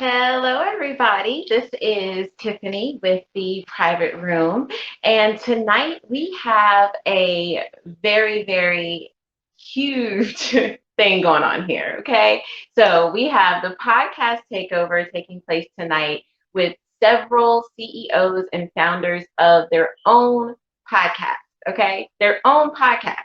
Hello, everybody. This is Tiffany with the private room. And tonight we have a very huge thing going on here. Okay. So we have the podcast takeover taking place tonight with several CEOs and founders of their own podcast. Okay. Their own podcast.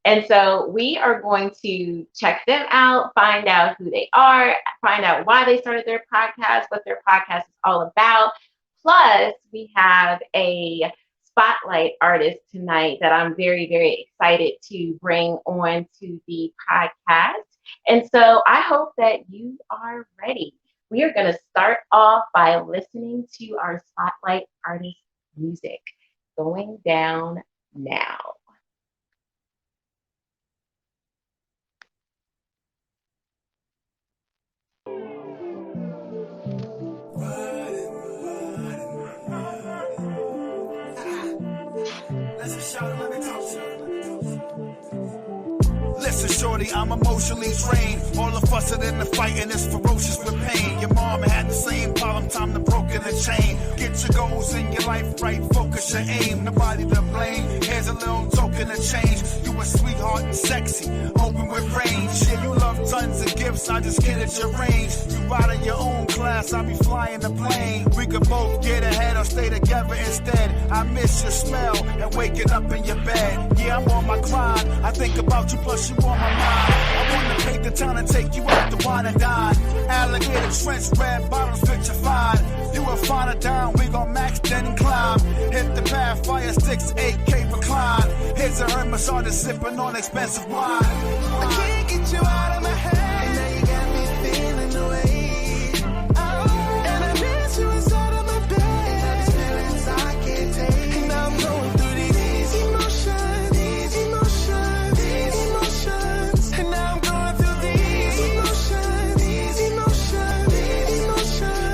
And so we are going to check them out, find out who they are, find out why they started their podcast, what their podcast is all about. Plus, we have a spotlight artist tonight that I'm very excited to bring on to the podcast. And so I hope that you are ready. We are going to start off by listening to our spotlight artist music going down now. Listen, shorty, I'm emotionally drained. All of us are in the fight and it's ferocious with pain. Your mom had the same problem, time to broken the chain. Get your goals in your life right, focus your aim. Nobody to blame, here's a little token of change. You a sweetheart and sexy, open with range. Yeah, you love tons of gifts, I just kid at your range. You ride in your own class, I be flying the plane. We could both get ahead or stay together instead. I miss your smell and waking up in your bed. Yeah, I'm on my grind, I think about you plus you on my mind. I wanna take the time and take you out to wine and dine. Alligator trench, red bottoms, picture fine. You will find a dime, we gon' max then and climb. Hit the path, fire sticks, 8K recline. Here's a hermit artist sipping on expensive wine. I can't get you out of my head, and now you got me feeling the way. Oh, and I miss you inside of my bed. And these feelings I can't take. And now I'm going through these emotions. And now I'm going through these emotions.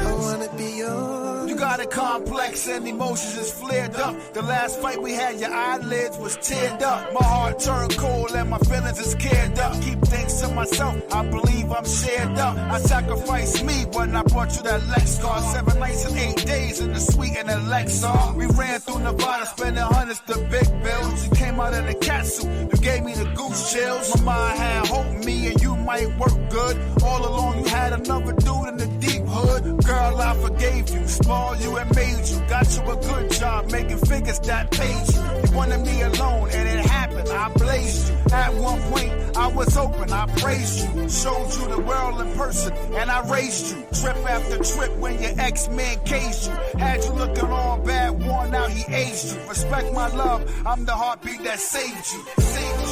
I wanna be yours. You got a complex and emotions is flared up. The last fight we had, your eyelids was teared up. My heart turned cold and my feelings is scared up. Keep things to myself, I believe I'm shared up. I sacrificed me when I brought you that Lex car. 7 nights and 8 days in the suite in Alexa. We ran through Nevada, spending hundreds to big bills. You came out in the castle, you gave me the goose chills. My mind had hope me and you might work good. All along you had another dude in the deep hood. Girl, I forgave you, spoiled you and made you. Got you a good job, making figures that paid you. You wanted me alone and it happened, I blazed you. At one point, I was open, I praised you. Showed you the world in person and I raised you. Trip after trip when your ex-man caged you. Had you looking all bad, worn out, he aged you. Respect my love, I'm the heartbeat that saved you.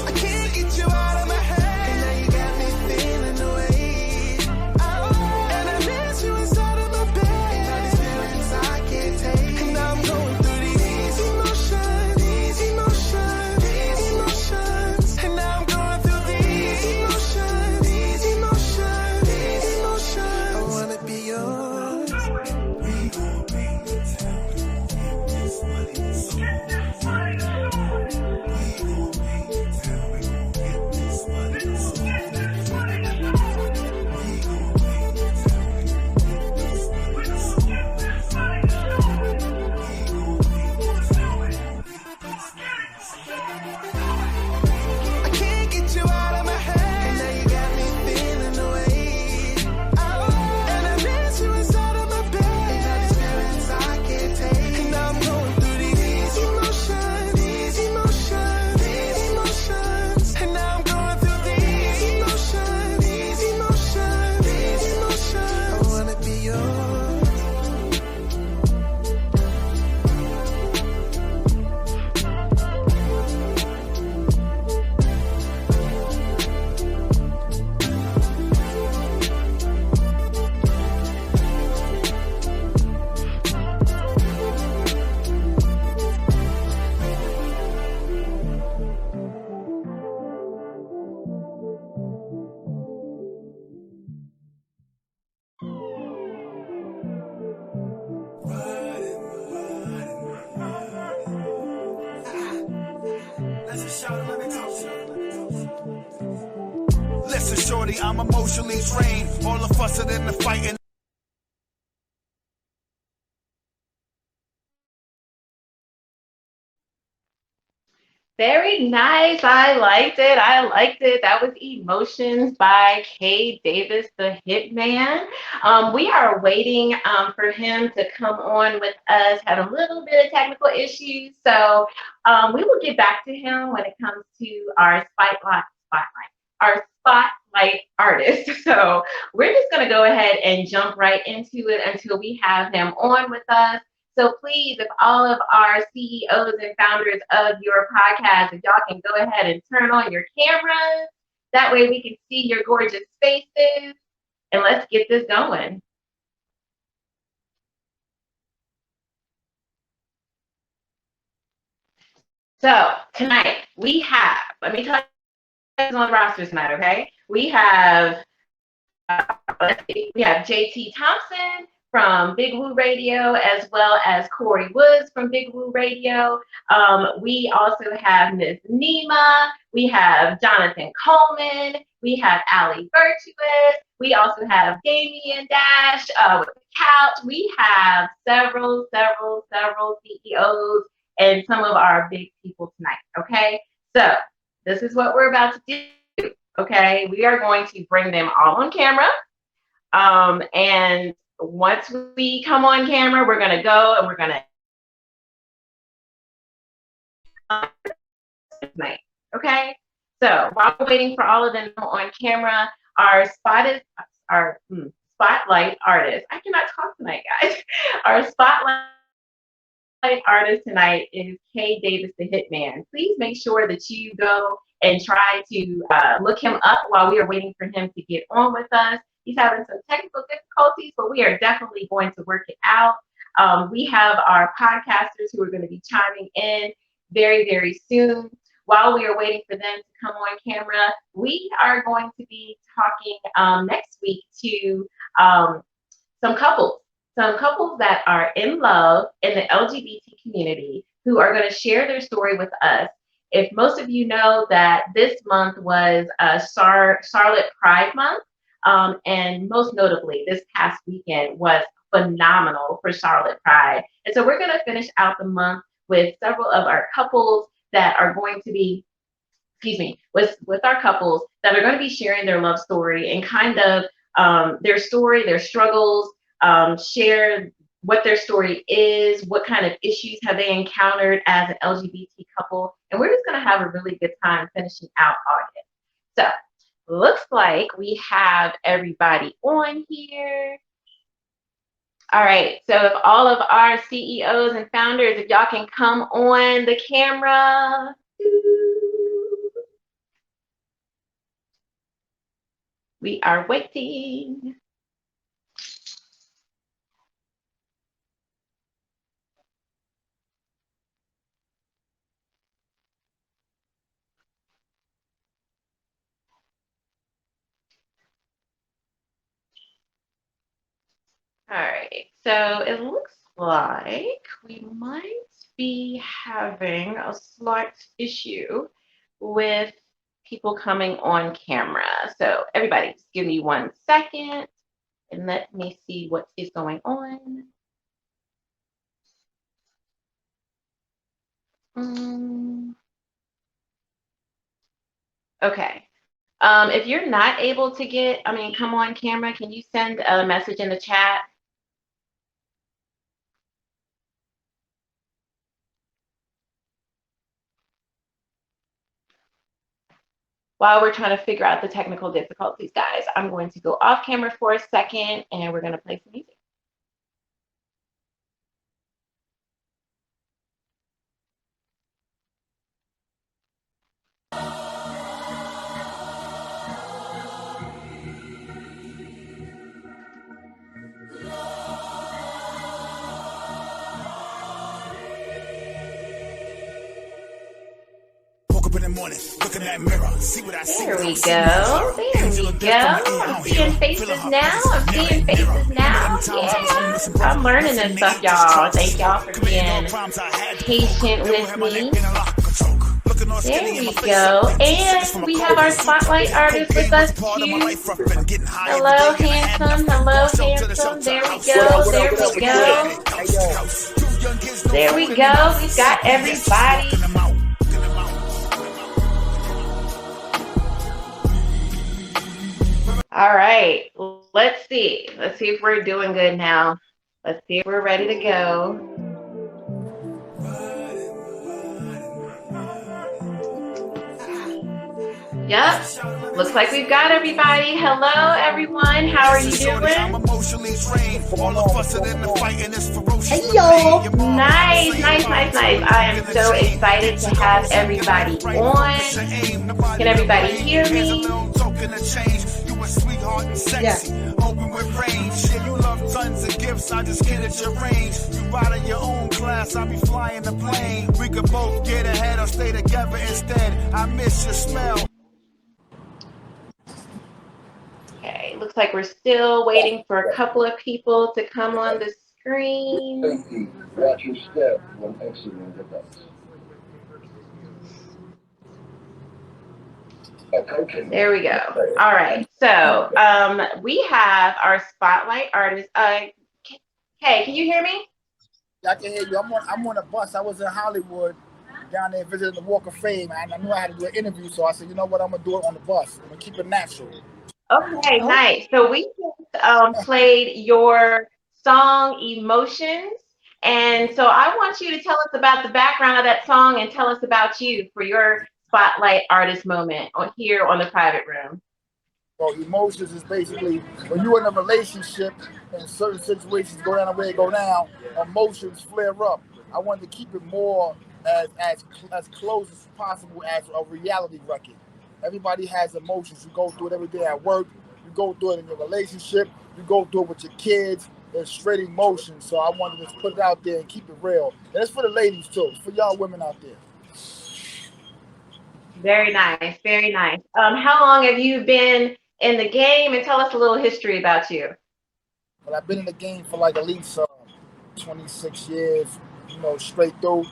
I can't get you out of my head, and now you got me feeling the way. Oh, and I miss you inside of my bed. And all these feelings I can't take. And now I'm going through these emotions. And now I'm going through these emotions. I wanna be yours. We gon' bring the town, we gon' get this money. Listen, shorty, I'm emotionally drained. All of us are in the fight. Very nice. I liked it. I liked it. That was Emotions by K Davis the Hitman. We are waiting for him to come on with us. Had a little bit of technical issues, so we will get back to him when it comes to our spotlight artist. So we're just going to go ahead and jump right into it until we have him on with us. So please, if all of our CEOs and founders of your podcast, if y'all can go ahead and turn on your cameras, that way we can see your gorgeous faces, and let's get this going. So tonight we have, let me tell you on the roster tonight, okay? We have JT Thompson from Big Woo Radio, as well as Corey Woods from Big Woo Radio. We also have Ms. Nima. We have Jonathan Coleman. We have Ali Virtuous. We also have Damian Dash with the couch. We have several CEOs and some of our big people tonight. Okay, so this is what we're about to do. Okay, we are going to bring them all on camera. And once we come on camera, we're going to go and we're going to tonight. Okay, so while we're waiting for all of them on camera, our spotlight artist. I cannot talk tonight, guys. Our spotlight artist tonight is K Davis the Hitman. Please make sure that you go and try to look him up while we are waiting for him to get on with us. He's having some technical difficulties, but we are definitely going to work it out. We have our podcasters who are going to be chiming in very soon. While we are waiting for them to come on camera, we are going to be talking next week to some couples that are in love in the LGBT community who are going to share their story with us. If most of you know that this month was Charlotte Pride Month, and most notably, this past weekend was phenomenal for Charlotte Pride. And so we're going to finish out the month with several of our couples that are going to be, with our couples that are going to be sharing their love story and kind of their story, their struggles, share what their story is, what kind of issues have they encountered as an LGBT couple. And we're just going to have a really good time finishing out August. So looks like we have everybody on here. All right, so if all of our CEOs and founders, if y'all can come on the camera. We are waiting. All right, so it looks like we might be having a slight issue with people coming on camera. So everybody, just give me 1 second and let me see what is going on. Okay. If you're not able to come on camera, can you send a message in the chat? While we're trying to figure out the technical difficulties, guys, I'm going to go off camera for a second and we're going to play some music. In the morning, look in that mirror, see what I see. There we go. I'm seeing faces now. Yeah. I'm learning this stuff, y'all. Thank y'all for being patient with me. There we go. And we have our spotlight artist with us too. Hello, handsome. There we go. We've got everybody. All right. Let's see. Let's see if we're doing good now. Let's see if we're ready to go. Yep. Looks like we've got everybody. Hello, everyone. How are you doing? I'm emotionally drained. All of us are in the fight and it's ferocious. Nice, nice, nice, nice. I am so excited to have everybody on. Can everybody hear me? Yes. Open with range. Yeah, you love tons of gifts. I just kid at your range. You ride in your own class. I be flying the plane. We could both get ahead or stay together instead. I miss your smell. Okay, looks like we're still waiting for a couple of people to come on the screen. Watch your step when exiting the bus. There we go. All right. So we have our spotlight artist. Hey, can you hear me? I can hear you. I'm on a bus. I was in Hollywood down there visiting the Walk of Fame, and I knew I had to do an interview, so I said, you know what, I'm gonna do it on the bus. I'm gonna keep it natural. Okay, nice. So we just played your song Emotions. And so I want you to tell us about the background of that song and tell us about you for your spotlight artist moment here on the private room. So emotions is basically when you're in a relationship and certain situations go down the way they go down, emotions flare up. I wanted to keep it more as close as possible as a reality record. Everybody has emotions. You go through it every day at work. You go through it in your relationship. You go through it with your kids. There's straight emotions. So I wanted to just put it out there and keep it real. And it's for the ladies too. It's for y'all women out there. Very nice. Very nice. How long have you been in the game? And tell us a little history about you. Well, I've been in the game for like at least 26 years, you know, straight through.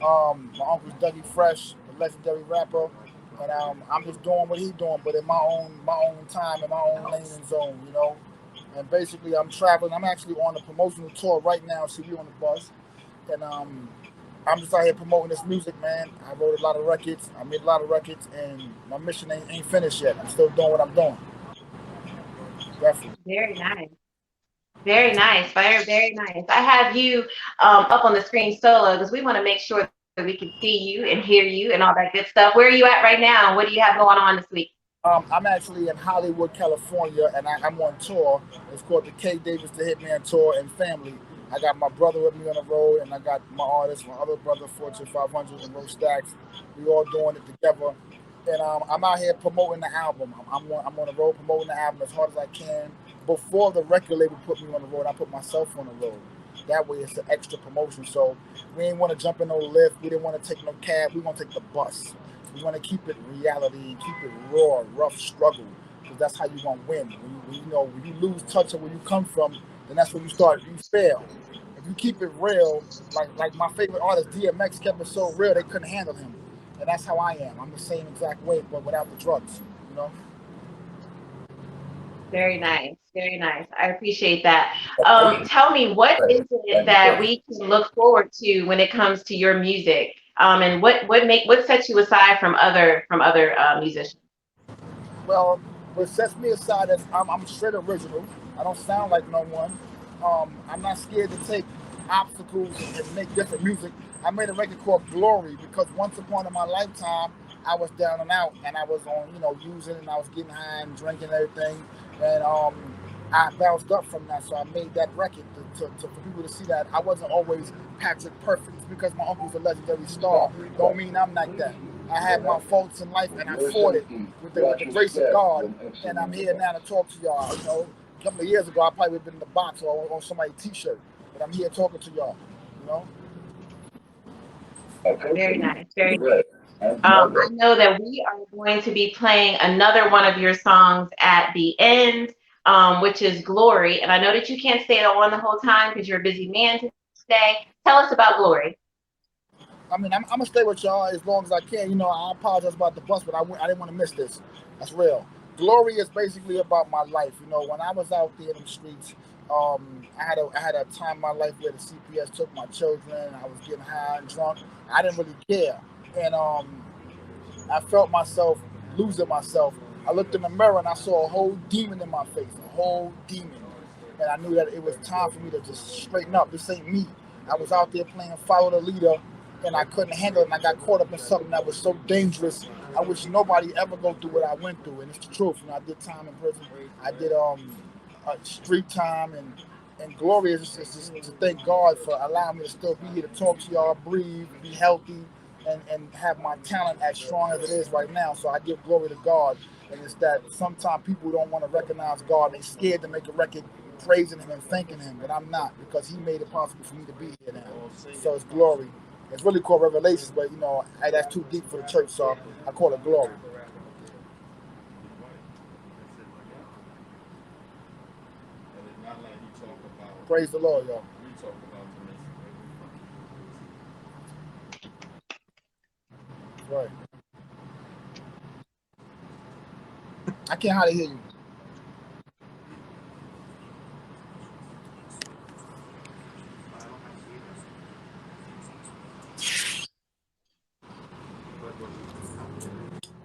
My uncle's Dougie Fresh, the legendary rapper. And I'm just doing what he's doing, but in my own time, in my own lane and zone, you know. And basically, I'm traveling. I'm actually on a promotional tour right now. See me on the bus, and I'm just out here promoting this music, man. I wrote a lot of records. I made a lot of records, and my mission ain't finished yet. I'm still doing what I'm doing. Definitely. Very nice. Very nice. Very, very nice. I have you up on the screen solo because we want to make sure that we can see you and hear you and all that good stuff. Where are you at right now? What do you have going on this week? I'm actually in Hollywood, California, and I'm on tour. It's called the K Davis the Hitman Tour and Family. I got my brother with me on the road, and I got my artist, my other brother, Fortune 500 and Roll Stacks. We all doing it together. And I'm out here promoting the album. I'm on the road promoting the album as hard as I can. Before the record label put me on the road, I put myself on the road. That way it's an extra promotion. So we didn't want to jump in no lift. We didn't want to take no cab. We want to take the bus. We want to keep it reality and keep it raw, rough struggle, because that's how you're going to win. When you lose touch of where you come from, then that's when you fail. If you keep it real, like my favorite artist, DMX, kept it so real, they couldn't handle him. And that's how I am. I'm the same exact way, but without the drugs, you know? Very nice. Very nice. I appreciate that. Tell me, what is it that we can look forward to when it comes to your music? And what sets you aside from other musicians? Well, what sets me aside is I'm straight original. I don't sound like no one. I'm not scared to take obstacles and make different music. I made a record called Glory because once upon in my lifetime, I was down and out, and I was on, using, and I was getting high and drinking and everything, and I bounced up from that, so I made that record for people to see that I wasn't always Patrick Perfect. Just because my uncle's a legendary star, don't mean I'm like that. I had my faults in life, and I fought it with the grace of God, and I'm here now to talk to y'all. A couple of years ago, I probably would have been in the box or on somebody's T-shirt, but I'm here talking to y'all. Very nice. Very nice. I know that we are going to be playing another one of your songs at the end, which is Glory. And I know that you can't stay on the whole time because you're a busy man today. Tell us about Glory. I mean, I'm going to stay with y'all as long as I can. I apologize about the bus, but I didn't want to miss this. That's real. Glory is basically about my life. When I was out there in the streets, I had a time in my life where the CPS took my children. I was getting high and drunk. I didn't really care. And I felt myself losing myself. I looked in the mirror and I saw a whole demon in my face, a whole demon. And I knew that it was time for me to just straighten up. This ain't me. I was out there playing follow the leader and I couldn't handle it and I got caught up in something that was so dangerous. I wish nobody ever go through what I went through. And it's the truth. You know, I did time in prison. I did street time and glory is just to thank God for allowing me to still be here to talk to y'all, breathe, be healthy, and have my talent as strong as it is right now. So I give glory to God. And it's that sometimes people don't want to recognize God. They're scared to make a record praising Him and thanking Him, but I'm not, because He made it possible for me to be here now. So it's glory. It's really called Revelations, but you know, that's too deep for the church, so I call it glory. Praise the Lord, y'all. Right. I can't hardly hear you.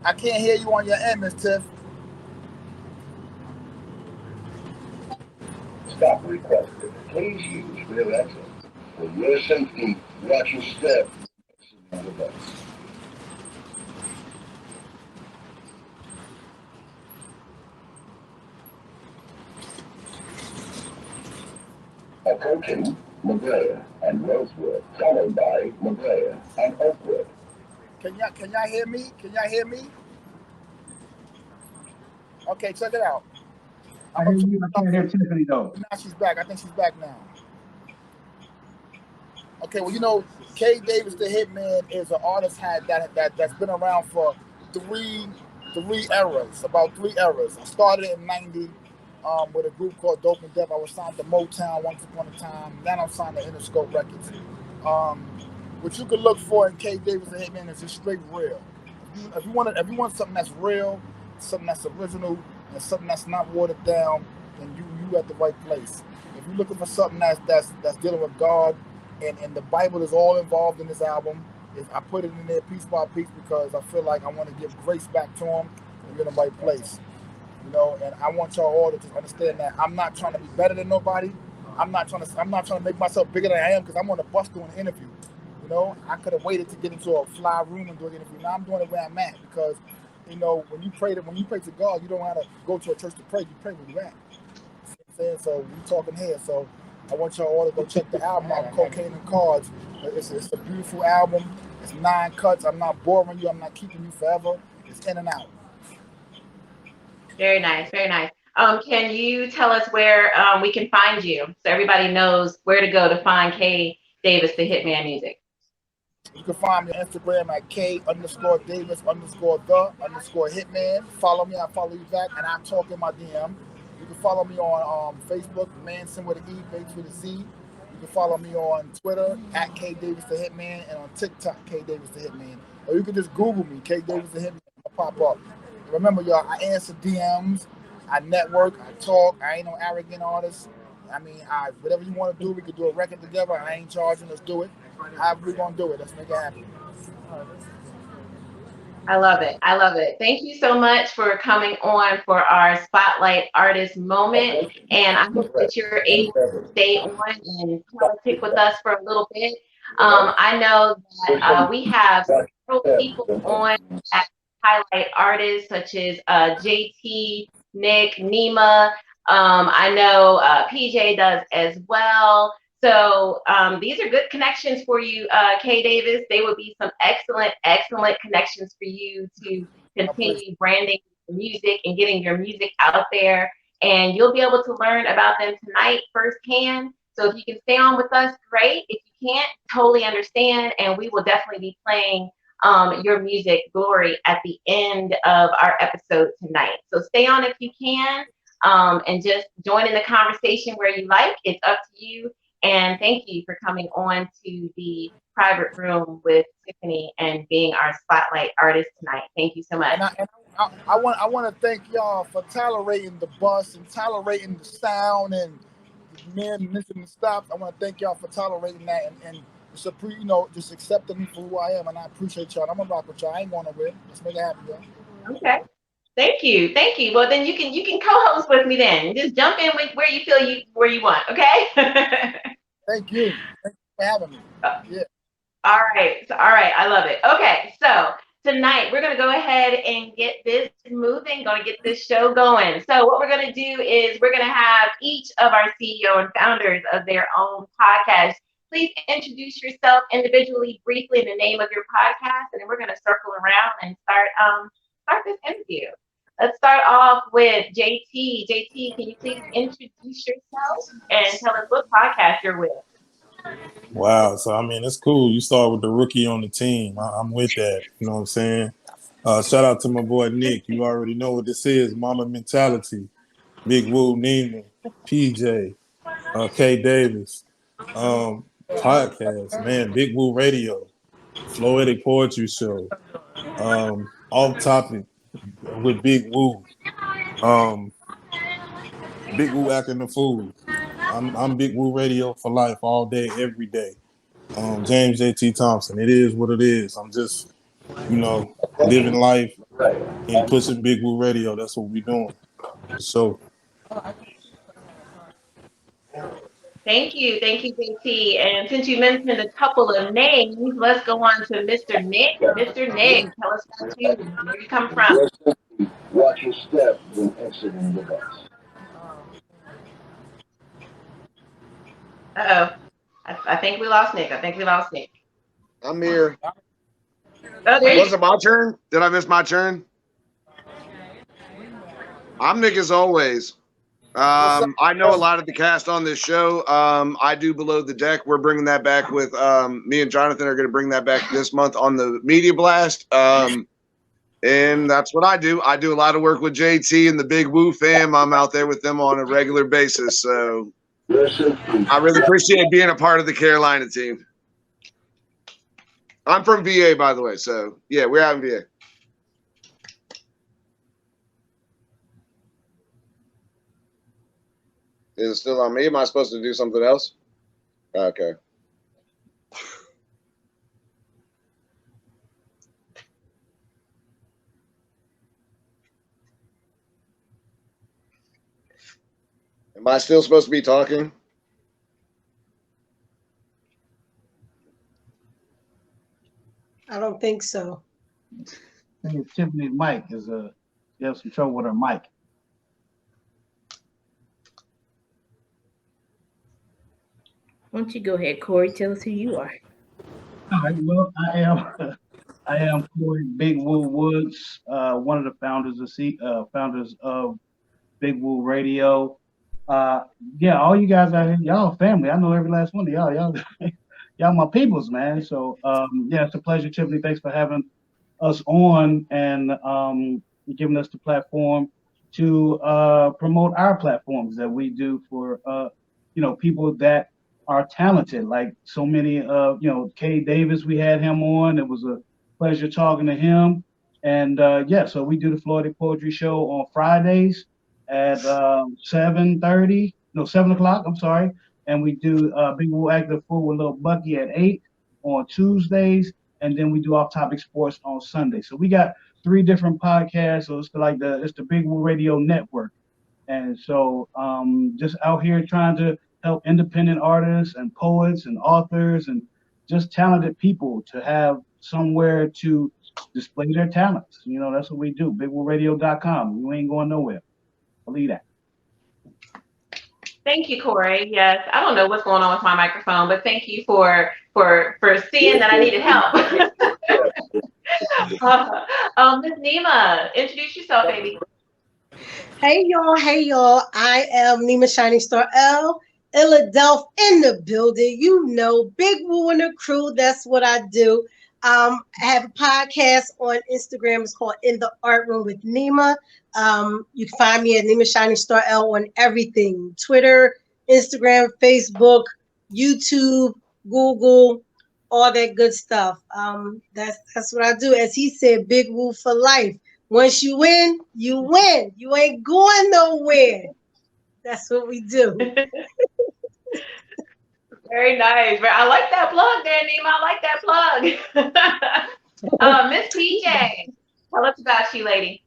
I can't hear you on your end, Miss Tiff. Stop requested. Please use rear exit. For your safety, watch your step. Approaching McGrayer and Rosewood, followed by McGrayer and Oakwood. Can y'all hear me? Can y'all hear me? Okay, check it out. I hear you. I can't hear Tiffany though. Now she's back. I think she's back now. Okay, well, you know, K Davis the Hitman is an artist that's been around for three eras, about 3 eras. I started in '90 with a group called Dope and Def. I was signed to Motown once upon a time. Then I'm signed to Interscope Records. What you could look for in K Davis the Hitman is just straight real. If you want something that's real, something that's original, and something that's not watered down, then you at the right place. If you're looking for something that's dealing with God, and the Bible is all involved in this album. I put it in there piece by piece because I feel like I want to give grace back to him, and you're in the right place. You know, and I want y'all all to just understand that I'm not trying to be better than nobody. I'm not trying to make myself bigger than I am, because I'm on the bus doing an interview. You know, I could have waited to get into a fly room and do an interview. Now I'm doing it where I'm at, because, you know, when you pray to God, you don't have to go to a church to pray. You pray where you at. You know what I'm saying? So we talking here. So I want y'all all to go check the album out, Cocaine and Cards. It's a beautiful album. It's 9 cuts. I'm not boring you. I'm not keeping you forever. It's in and out. Very nice, very nice. Can you tell us where we can find you, so everybody knows where to go to find K Davis the Hitman music? You can find me on Instagram at K_Davis_the_Hitman. Follow me, I follow you back, and I talk in my DM. You can follow me on Facebook, Manson with an E, Bates with a Z. You can follow me on Twitter at K Davis the Hitman, and on TikTok, K Davis the Hitman. Or you can just Google me, K Davis the Hitman. I'll pop up. And remember, y'all, I answer DMs, I network, I talk. I ain't no arrogant artist. I mean, whatever you want to do, we could do a record together. I ain't charging. Let's do it. However we gonna do it. Let's make it happen. I love it. I love it. Thank you so much for coming on for our Spotlight Artist moment. And I hope that you're able to stay on and politic with us for a little bit. I know that we have several people on as highlight artists, such as JT, Nick, Nima. I know PJ does as well. So these are good connections for you, K Davis. They would be some excellent, excellent connections for you to continue branding your music and getting your music out there. And you'll be able to learn about them tonight firsthand. So if you can stay on with us, great. If you can't, totally understand. And we will definitely be playing your music, Glory, at the end of our episode tonight. So stay on if you can, and just join in the conversation where you like. It's up to you. And thank you for coming on to the private room with Tiffany and being our Spotlight Artist tonight. Thank you so much. And I want to thank y'all for tolerating the bus and tolerating the sound and men missing the stops. I want to thank y'all for tolerating that and just accepting me for who I am. And I appreciate y'all. I'm gonna rock with y'all. I ain't going nowhere. Let's make it happen, y'all. Okay. Thank you. Thank you. Well, then you can co-host with me then. Just jump in with where you feel where you want, okay? Thank you. Thank you for having me. Yeah. All right. So, all right. I love it. Okay. So tonight we're going to go ahead and get this moving, going to get this show going. So what we're going to do is we're going to have each of our CEO and founders of their own podcast. Please introduce yourself individually, briefly, in the name of your podcast, and then we're going to circle around and start this interview. Let's start off with JT. JT, can you please introduce yourself and tell us what podcast you're with? Wow. So, I mean, it's cool. You start with the rookie on the team. I'm with that. You know what I'm saying? Shout out to my boy Nick. You already know what this is. Mama Mentality. Big Woo, Neiman, PJ, K Davis. Podcast, man. Big Woo Radio. Floetic Poetry Show. Off topic with Big Woo. Um, Big Woo acting the fool. I'm Big Woo Radio for life all day, every day. James JT Thompson. It is what it is. I'm just, living life and pushing Big Woo Radio. That's what we're doing. So Thank you, JT. And since you mentioned a couple of names, let's go on to Mr. Nick. Mr. Nick, tell us about you, where you come from. Watch your step when exiting the bus. Uh-oh. I think we lost Nick. I'm here. Oh, there you Was it my turn? Did I miss my turn? I'm Nick as always. I know a lot of the cast on this show. I do Below the Deck. We're bringing that back with me and Jonathan are going to bring that back this month on the Media Blast. And that's what I do. I do a lot of work with JT and the Big Woo fam. I'm out there with them on a regular basis. So I really appreciate being a part of the Carolina team. I'm from VA, by the way. So, yeah, we're out in VA. Is it still on me? Am I supposed to do something else? Okay. Am I still supposed to be talking? I don't think so. I think Tiffany's mic is you have some trouble with her mic. Why don't you go ahead, Corey? Tell us who you are. All right. Well, I am Corey Big Woo Woods, one of the founders of Big Woo Radio. Yeah, all you guys out here, y'all family. I know every last one of y'all. Y'all my peoples, man. So yeah, it's a pleasure, Tiffany. Thanks for having us on and giving us the platform to promote our platforms that we do for people that are talented. Like so many K Davis, we had him on. It was a pleasure talking to him. And so we do the Floetic Poetry Show on Fridays at 7 o'clock. I'm sorry. And we do Big Woo Active Food with Little Bucky at 8 on Tuesdays. And then we do Off Topic Sports on Sunday. So we got 3 different podcasts. So it's the Big Woo Radio Network. And so just out here trying to help independent artists and poets and authors and just talented people to have somewhere to display their talents. That's what we do. BigWooRadio.com. You ain't going nowhere. Believe that. Thank you, Corey. Yes, I don't know what's going on with my microphone, but thank you for seeing that I needed help. Ms. Nima, introduce yourself, baby. Hey y'all. I am Nima Shining Star L. Philadelphia in the building. Big Woo and the crew. That's what I do. I have a podcast on Instagram. It's called In the Art Room with Nima. You can find me at Nima Shining Star L on everything: Twitter, Instagram, Facebook, YouTube, Google, all that good stuff. That's what I do. As he said, Big Woo for life. Once you win, you win. You ain't going nowhere. That's what we do. Very nice. I like that plug there, Nima. I like that plug. Miss PJ, tell us about you, lady.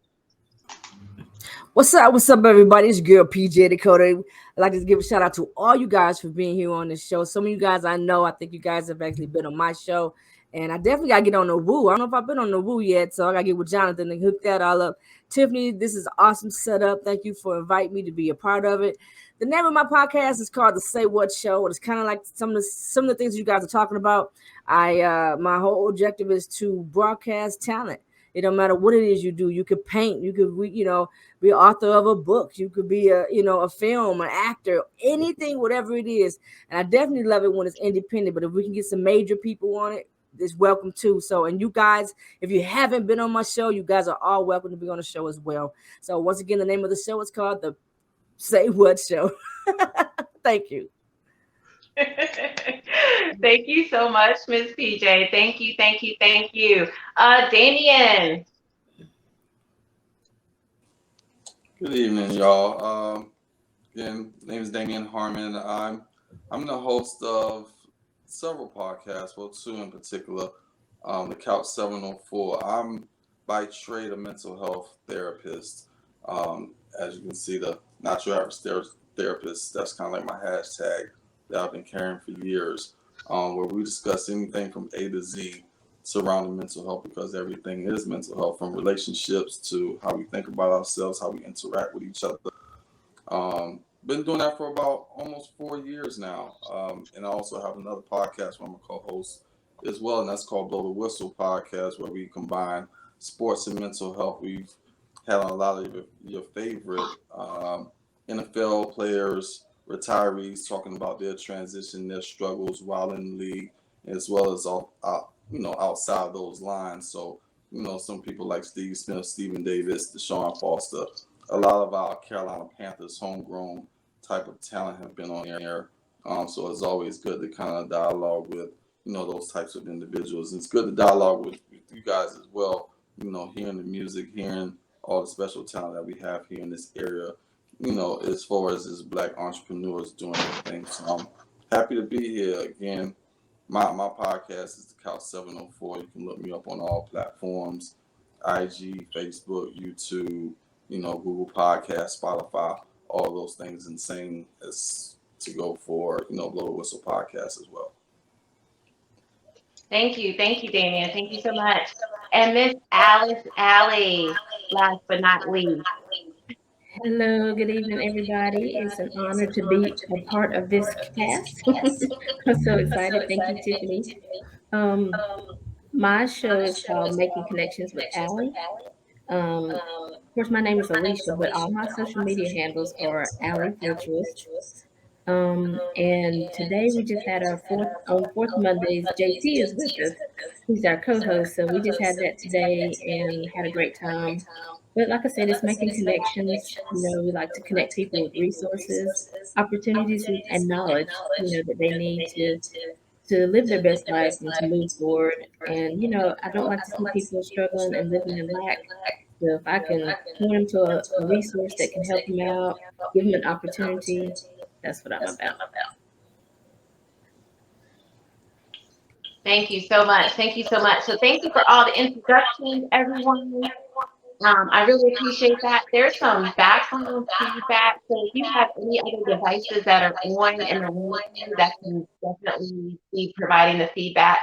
What's up, everybody? It's your girl PJ Dakota. I'd like to give a shout out to all you guys for being here on this show. Some of you guys I know, I think you guys have actually been on my show. And I definitely gotta get on the woo. I don't know if I've been on the woo yet, so I gotta get with Jonathan and hook that all up. Tiffany, this is an awesome setup. Thank you for inviting me to be a part of it. The name of my podcast is called The Say What Show. It's kind of like some of the things you guys are talking about. My whole objective is to broadcast talent. It don't matter what it is you do. You could paint. You could be an author of a book. You could be a film, an actor, anything, whatever it is. And I definitely love it when it's independent. But if we can get some major people on it, it's welcome too. So, and you guys, if you haven't been on my show, you guys are all welcome to be on the show as well. So once again, the name of the show is called The Say What Show. Thank you. Thank you so much, Ms. PJ. Thank you, thank you, thank you. Damien. Good evening, y'all. Again, name is Damian Harmon. I'm the host of several podcasts, well, two in particular. The Couch 704. I'm by trade a mental health therapist. As you can see, the not your average therapist. That's kind of like my hashtag that I've been carrying for years, where we discuss anything from A to Z surrounding mental health, because everything is mental health, from relationships to how we think about ourselves, how we interact with each other. Been doing that for about almost 4 years now. And I also have another podcast where I'm a co-host as well, and that's called Blow the Whistle Podcast, where we combine sports and mental health. We've had a lot of your favorite NFL players, retirees, talking about their transition, their struggles while in the league, as well as outside those lines. So, some people like Steve Smith, Stephen Davis, Deshaun Foster, a lot of our Carolina Panthers homegrown type of talent have been on air. So it's always good to kind of dialogue with, those types of individuals. It's good to dialogue with you guys as well, hearing the music, hearing all the special talent that we have here in this area, as far as Black entrepreneurs doing their thing. So I'm happy to be here again. My podcast is The Couch 704. You can look me up on all platforms, IG, Facebook, YouTube, Google Podcast, Spotify, all those things, and same as to go for, Blow the Whistle Podcast as well. Thank you, Damien. Thank you so much. And Miss Alice Alley, last but not least. Hello, good evening, everybody. It's an honor to be a part of this cast. I'm so excited. Thank you, Tiffany. My show is called Making Connections with Allie. Of course, my name is Alicia, but all my social media handles are Allie Virtuous. And today we just had our fourth Mondays. JT is with us. He's our co-host, so we just had that today and had a great time. But like I said, it's making connections. We like to connect people with resources, opportunities, and knowledge, that they need to live their best life and to move forward. And, I don't like to see people struggling and living in lack. So if I can point them to a resource that can help them out, give them an opportunity, that's what I'm about. Thank you so much. Thank you so much. So thank you for all the introductions, everyone. I really appreciate that. There's some background feedback. So if you have any other devices that are on in the room, that can definitely be providing the feedback.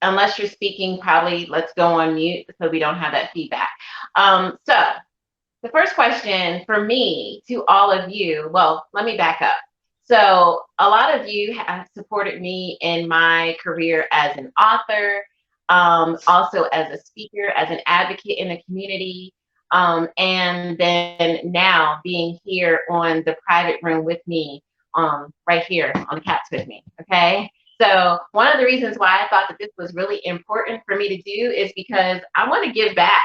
Unless you're speaking, probably let's go on mute so we don't have that feedback. So the first question for me to all of you, well, let me back up. So a lot of you have supported me in my career as an author, also as a speaker, as an advocate in the community, and then now being here on the private room with me, right here on the couch with me, okay? So one of the reasons why I thought that this was really important for me to do is because I want to give back.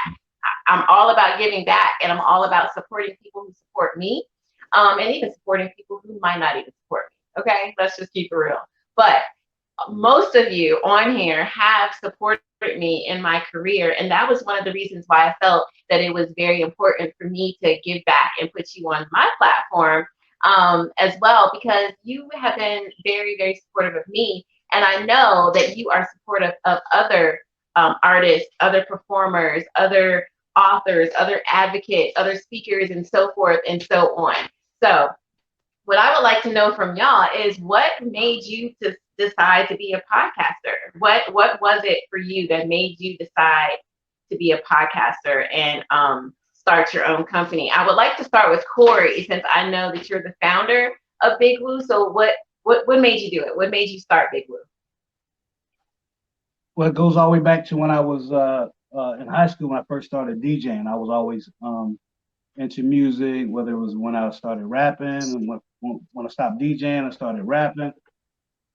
I'm all about giving back, and I'm all about supporting people who support me, and even supporting people who might not even support me, okay? Let's just keep it real. But most of you on here have supported me in my career, and that was one of the reasons why I felt that it was very important for me to give back and put you on my platform as well, because you have been very, very supportive of me, and I know that you are supportive of other artists, other performers, other authors, other advocates, other speakers, and so forth and so on. So what I would like to know from y'all is what made you to decide to be a podcaster? What was it for you that made you decide to be a podcaster and start your own company? I would like to start with Corey, since I know that you're the founder of Big Woo. So what made you do it? What made you start Big Woo? Well, it goes all the way back to when I was in high school when I first started DJing. I was always into music, whether it was when I started rapping and when I stopped DJing, I started rapping.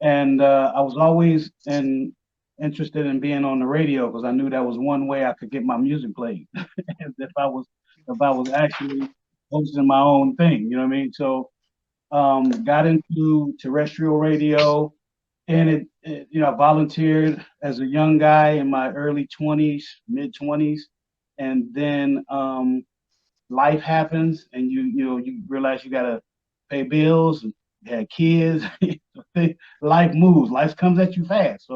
And I was always interested in being on the radio because I knew that was one way I could get my music played. if I was actually hosting my own thing, you know what I mean? So got into terrestrial radio, and I volunteered as a young guy in my early 20s, mid 20s, and then life happens, and you realize you gotta pay bills and you had kids. Life moves, life comes at you fast.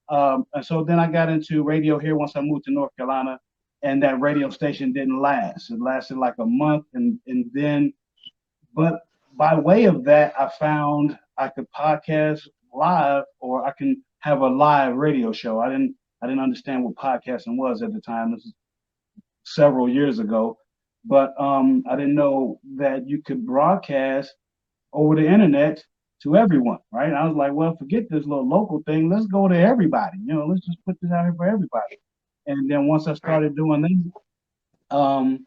And so then I got into radio here once I moved to North Carolina, and that radio station didn't last. It lasted like a month, and then, but by way of that, I found I could podcast live, or I can have a live radio show. I didn't understand what podcasting was at the time. This is several years ago, but I didn't know that you could broadcast over the internet to everyone, right? And I was like, well, forget this little local thing. Let's go to everybody. Let's just put this out here for everybody. And then once I started doing that,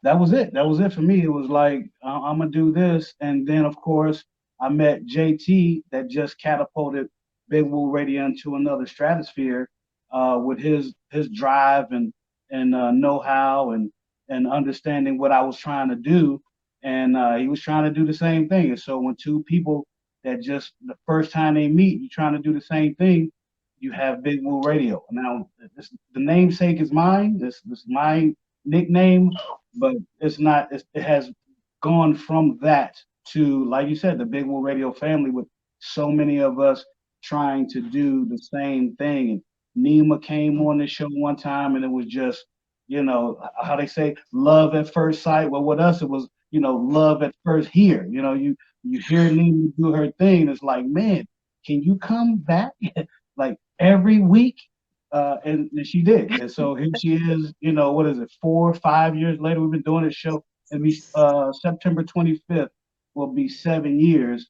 that was it. That was it for me. It was like, I'm gonna do this. And then of course I met JT, that just catapulted Big Woo Radio into another stratosphere with his drive and know-how and understanding what I was trying to do. And he was trying to do the same thing. And so when two people that just the first time they meet, you're trying to do the same thing, you have Big Woo Radio. Now, the namesake is mine. This is my nickname, but it's not. It has gone from that to, like you said, the Big Woo Radio family, with so many of us trying to do the same thing. And Nima came on the show one time, and it was just, how they say, love at first sight. Well, with us, it was, love at first hear. You hear Nima do her thing. It's like, man, can you come back like every week? And she did. And so here she is, what is it, 4 or 5 years later? We've been doing this show. It'll be September 25th will be 7 years.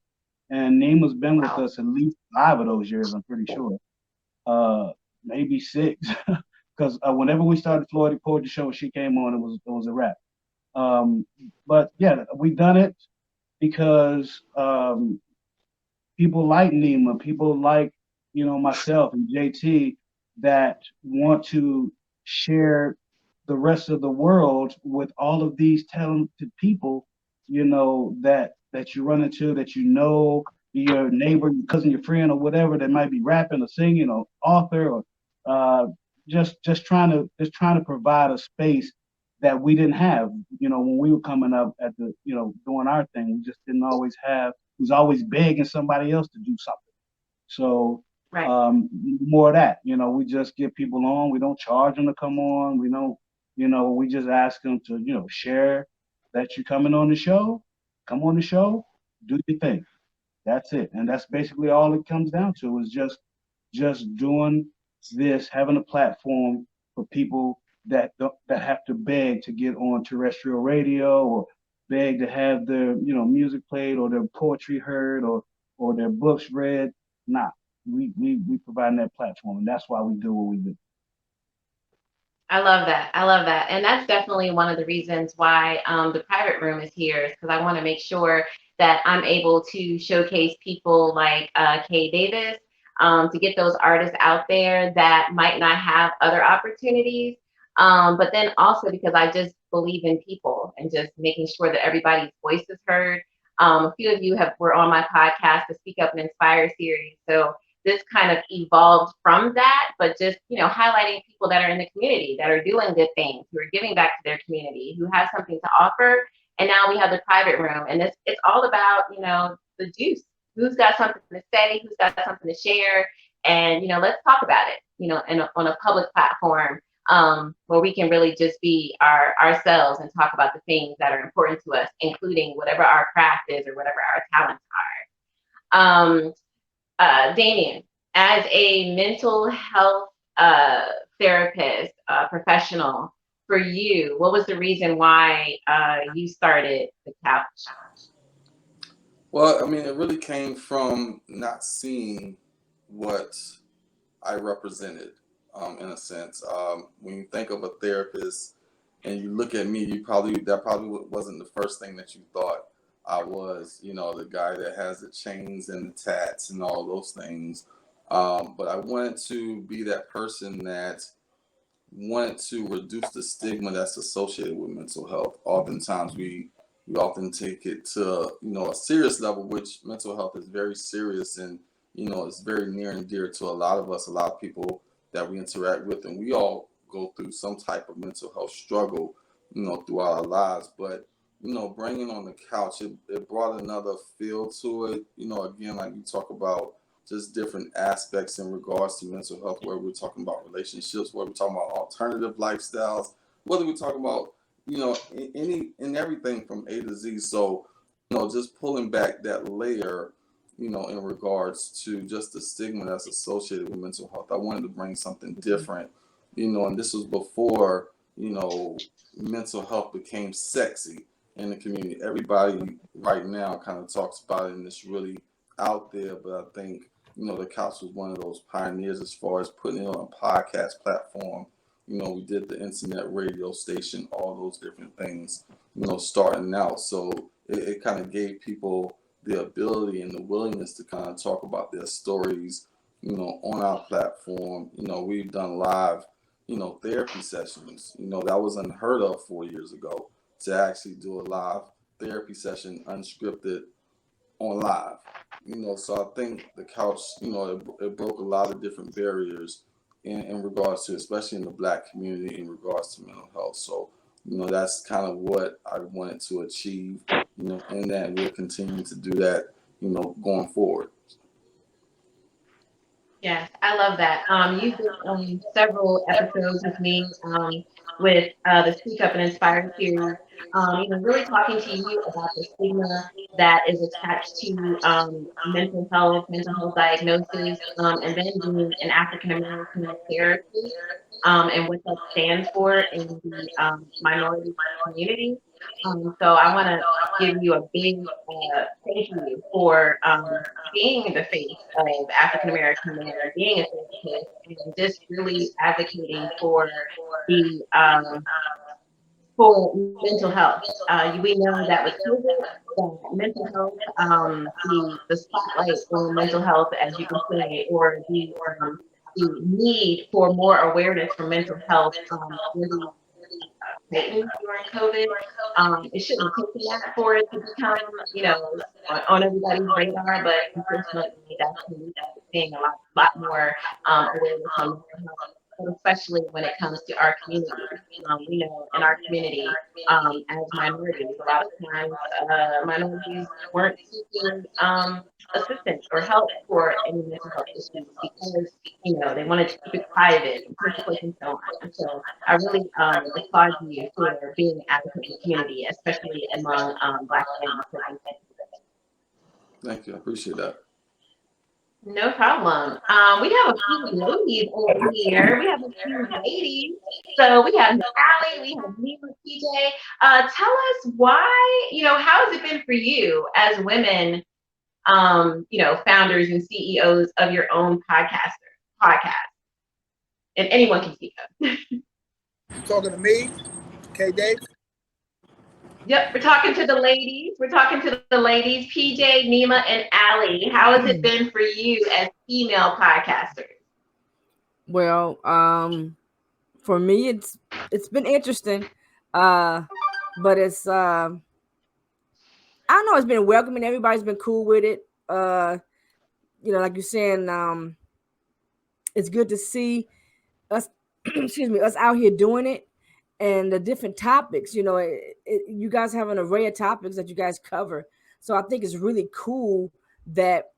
And Nima's been with us at least 5 of those years, I'm pretty sure. Maybe 6. Because whenever we started Florida Poetry Show, she came on, it was a wrap. But yeah, we done it because people like Nima, people like, myself and JT, that want to share the rest of the world with all of these talented people, that you run into, that your neighbor, your cousin, your friend, or whatever, that might be rapping or singing or author, or just trying to provide a space that we didn't have, when we were coming up at the, doing our thing. We just didn't always have. It was always begging somebody else to do something. So more of that, we just get people on. We don't charge them to come on. We don't, we just ask them to, share that you're coming on the show. Come on the show, do your thing. That's it. And that's basically all it comes down to, is just doing this, having a platform for people that have to beg to get on terrestrial radio, or beg to have their music played, or their poetry heard, or their books read. Nah, we provide that platform, and that's why we do what we do. I love that. And that's definitely one of the reasons why the private room is here, is because I want to make sure that I'm able to showcase people like K Davis, to get those artists out there that might not have other opportunities. But then also because I just believe in people and just making sure that everybody's voice is heard. A few of you were on my podcast, the Speak Up and Inspire series. So this kind of evolved from that, but just, highlighting people that are in the community, that are doing good things, who are giving back to their community, who have something to offer. And now we have the private room, and it's all about, the juice. Who's got something to say, who's got something to share, and, let's talk about it, on a public platform. where we can really just be ourselves and talk about the things that are important to us, including whatever our craft is or whatever our talents are. Damien, as a mental health therapist, professional, for you, what was the reason why you started the couch? Well, I mean, it really came from not seeing what I represented, in a sense. When you think of a therapist and you look at me, that probably wasn't the first thing that you thought I was. You know, the guy that has the chains and the tats and all those things. But I wanted to be that person that wanted to reduce the stigma that's associated with mental health. Oftentimes, we often take it to a serious level, which mental health is very serious, and it's very near and dear to a lot of us, a lot of people that we interact with, and we all go through some type of mental health struggle, throughout our lives. But bringing on the couch, it brought another feel to it. Again, like you talk about just different aspects in regards to mental health, where we're talking about relationships, where we're talking about alternative lifestyles, whether we're talking about, any and everything from A to Z. So, just pulling back that layer, in regards to just the stigma that's associated with mental health. I wanted to bring something different, and this was before, mental health became sexy in the community. Everybody right now kind of talks about it, and it's really out there, but I think the couch was one of those pioneers as far as putting it on a podcast platform. We did the internet radio station, all those different things, starting out. So it kind of gave people the ability and the willingness to kind of talk about their stories, on our platform. We've done live, therapy sessions. That was unheard of 4 years ago, to actually do a live therapy session unscripted on live. So I think the couch, it broke a lot of different barriers in regards to, especially in the Black community, in regards to mental health. So, that's kind of what I wanted to achieve, and that we'll continue to do that, going forward. Yes, I love that. You've been on several episodes with me, with the Speak Up and Inspire series. Really talking to you about the stigma that is attached to mental health diagnosis, and then being an African American therapist, and what that stands for in the minority community. So I want to give you a big thank you for being the face of African American men, being a therapist, and just really advocating the for mental health. We know that with COVID, that mental health, the spotlight on mental health, as you can say, or the need for more awareness for mental health, really heightened during COVID. It shouldn't have taken that for it to become, on everybody's radar, but unfortunately, that's when we are seeing a lot more awareness on mental health, but especially when it comes to our community. We know in our community, as minorities, a lot of times minorities weren't seeking assistance or help for any mental health issues because, they wanted to keep it private and secret and so on. And so I really applaud you for being an advocate in the community, especially among Black men. Thank you. I appreciate that. No problem. We have a few ladies over here. We have a few ladies. So we have Allie, we have me with PJ. Tell us why, how has it been for you as women, founders and CEOs of your own podcast? And anyone can speak up. You talking to me, K Davis? Yep, we're talking to the ladies. PJ, Nima, and Allie. How has it been for you as female podcasters? Well, for me, it's been interesting, but it's I don't know. It's been welcoming. Everybody's been cool with it. Like you're saying, it's good to see us. Excuse me, us out here doing it. And the different topics, you guys have an array of topics that you guys cover. So I think it's really cool that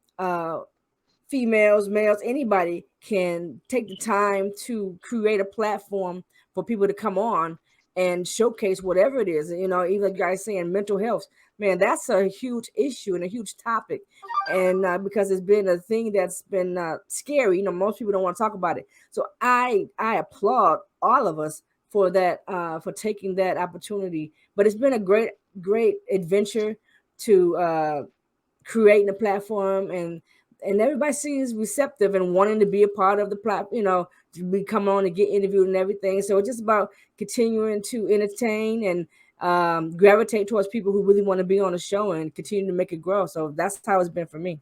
females, males, anybody can take the time to create a platform for people to come on and showcase whatever it is. You know, even like you guys saying mental health, man, that's a huge issue and a huge topic. And because it's been a thing that's been scary, you know, most people don't want to talk about it. So I applaud all of us for that, for taking that opportunity. But it's been a great adventure to creating a platform, and everybody seems receptive and wanting to be a part of the platform, you know, to be come on and get interviewed and everything. So it's just about continuing to entertain and gravitate towards people who really want to be on the show and continue to make it grow. So that's how it's been for me.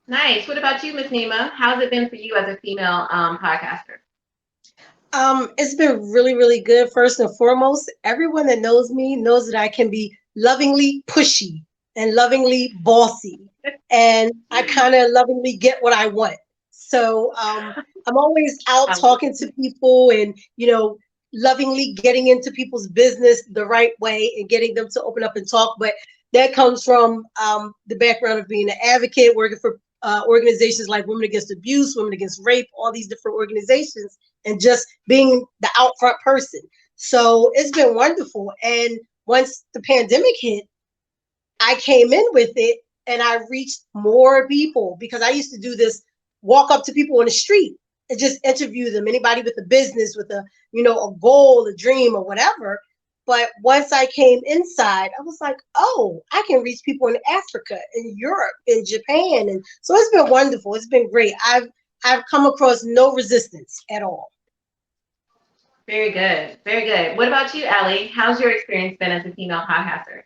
Nice. What about you, Miss Nima? How's it been for you as a female podcaster? It's been really, really good. First and foremost, everyone that knows me knows that I can be lovingly pushy and lovingly bossy, and I kind of lovingly get what I want. So I'm always out talking to people and, lovingly getting into people's business the right way and getting them to open up and talk. But that comes from the background of being an advocate, working for organizations like Women Against Abuse, Women Against Rape, all these different organizations, and just being the out front person. So it's been wonderful. And once the pandemic hit, I came in with it and I reached more people, because I used to do this, walk up to people on the street and just interview them, anybody with a business, with a goal, a dream, or whatever. But once I came inside, I was like, oh, I can reach people in Africa, in Europe, in Japan. And so it's been wonderful. It's been great. I've come across no resistance at all. Very good. Very good. What about you, Ellie? How's your experience been as a female podcaster?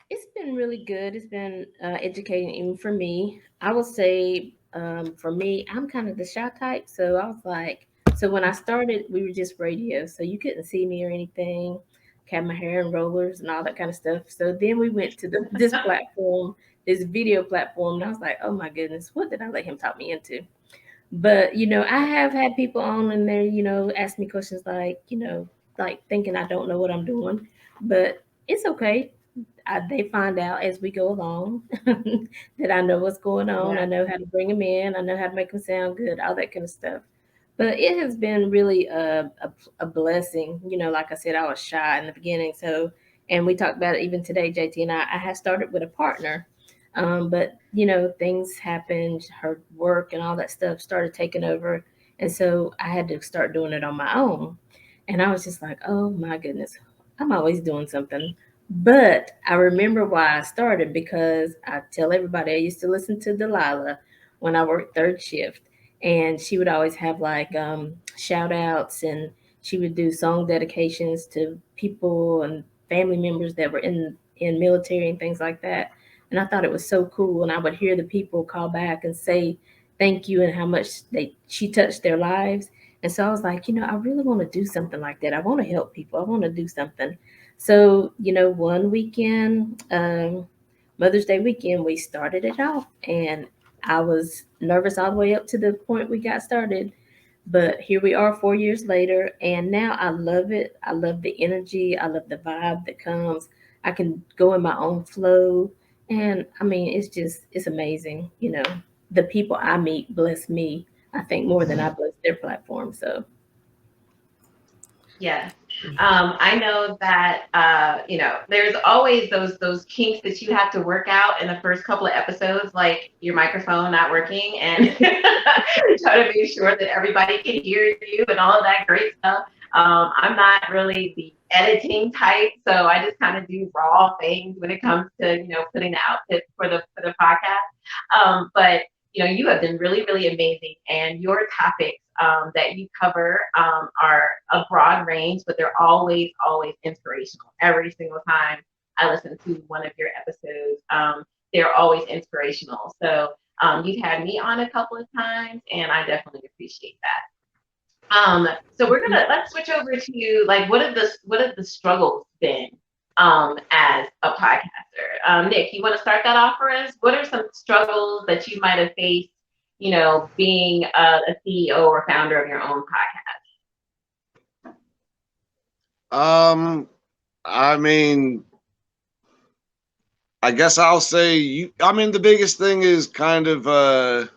It's been really good. It's been educating even for me. I will say, for me, I'm kind of the shy type. So I was like, so when I started, we were just radio. So you couldn't see me or anything. Had my hair in rollers and all that kind of stuff. So then we went to this platform, this video platform. And I was like, oh my goodness, what did I let him talk me into? But, I have had people on and there, ask me questions like, like thinking I don't know what I'm doing. But it's okay. They find out as we go along that I know what's going on. I know how to bring them in. I know how to make them sound good, all that kind of stuff. But it has been really a blessing. Like I said, I was shy in the beginning. So, and we talked about it even today, JT and I had started with a partner. But, things happened, her work and all that stuff started taking over. And so I had to start doing it on my own. And I was just like, oh my goodness, I'm always doing something. But I remember why I started, because I tell everybody I used to listen to Delilah when I worked third shift. And she would always have like shout outs, and she would do song dedications to people and family members that were in military and things like that. And I thought it was so cool. And I would hear the people call back and say thank you and how much she touched their lives. And so I was like, I really want to do something like that. I want to help people. I want to do something. So, one weekend, Mother's Day weekend, we started it off, and I was nervous all the way up to the point we got started. But here we are 4 years later, and now I love it. I love the energy. I love the vibe that comes. I can go in my own flow. And I mean, it's amazing. The people I meet bless me, I think, more than I bless their platform. So, Yes. I know that there's always those kinks that you have to work out in the first couple of episodes, like your microphone not working and try to make sure that everybody can hear you and all of that great stuff. I'm not really the editing type, so I just kind of do raw things when it comes to putting the outfit for the podcast. But you have been really, really amazing, and your topics that you cover are a broad range, but they're always, always inspirational. Every single time I listen to one of your episodes, they're always inspirational. So you've had me on a couple of times, and I definitely appreciate that. So let's switch over to like what have the struggles been as a podcaster? Nick, you want to start that off for us? What are some struggles that you might have faced, being a CEO or founder of your own podcast? I mean, I guess I'll say the biggest thing is kind of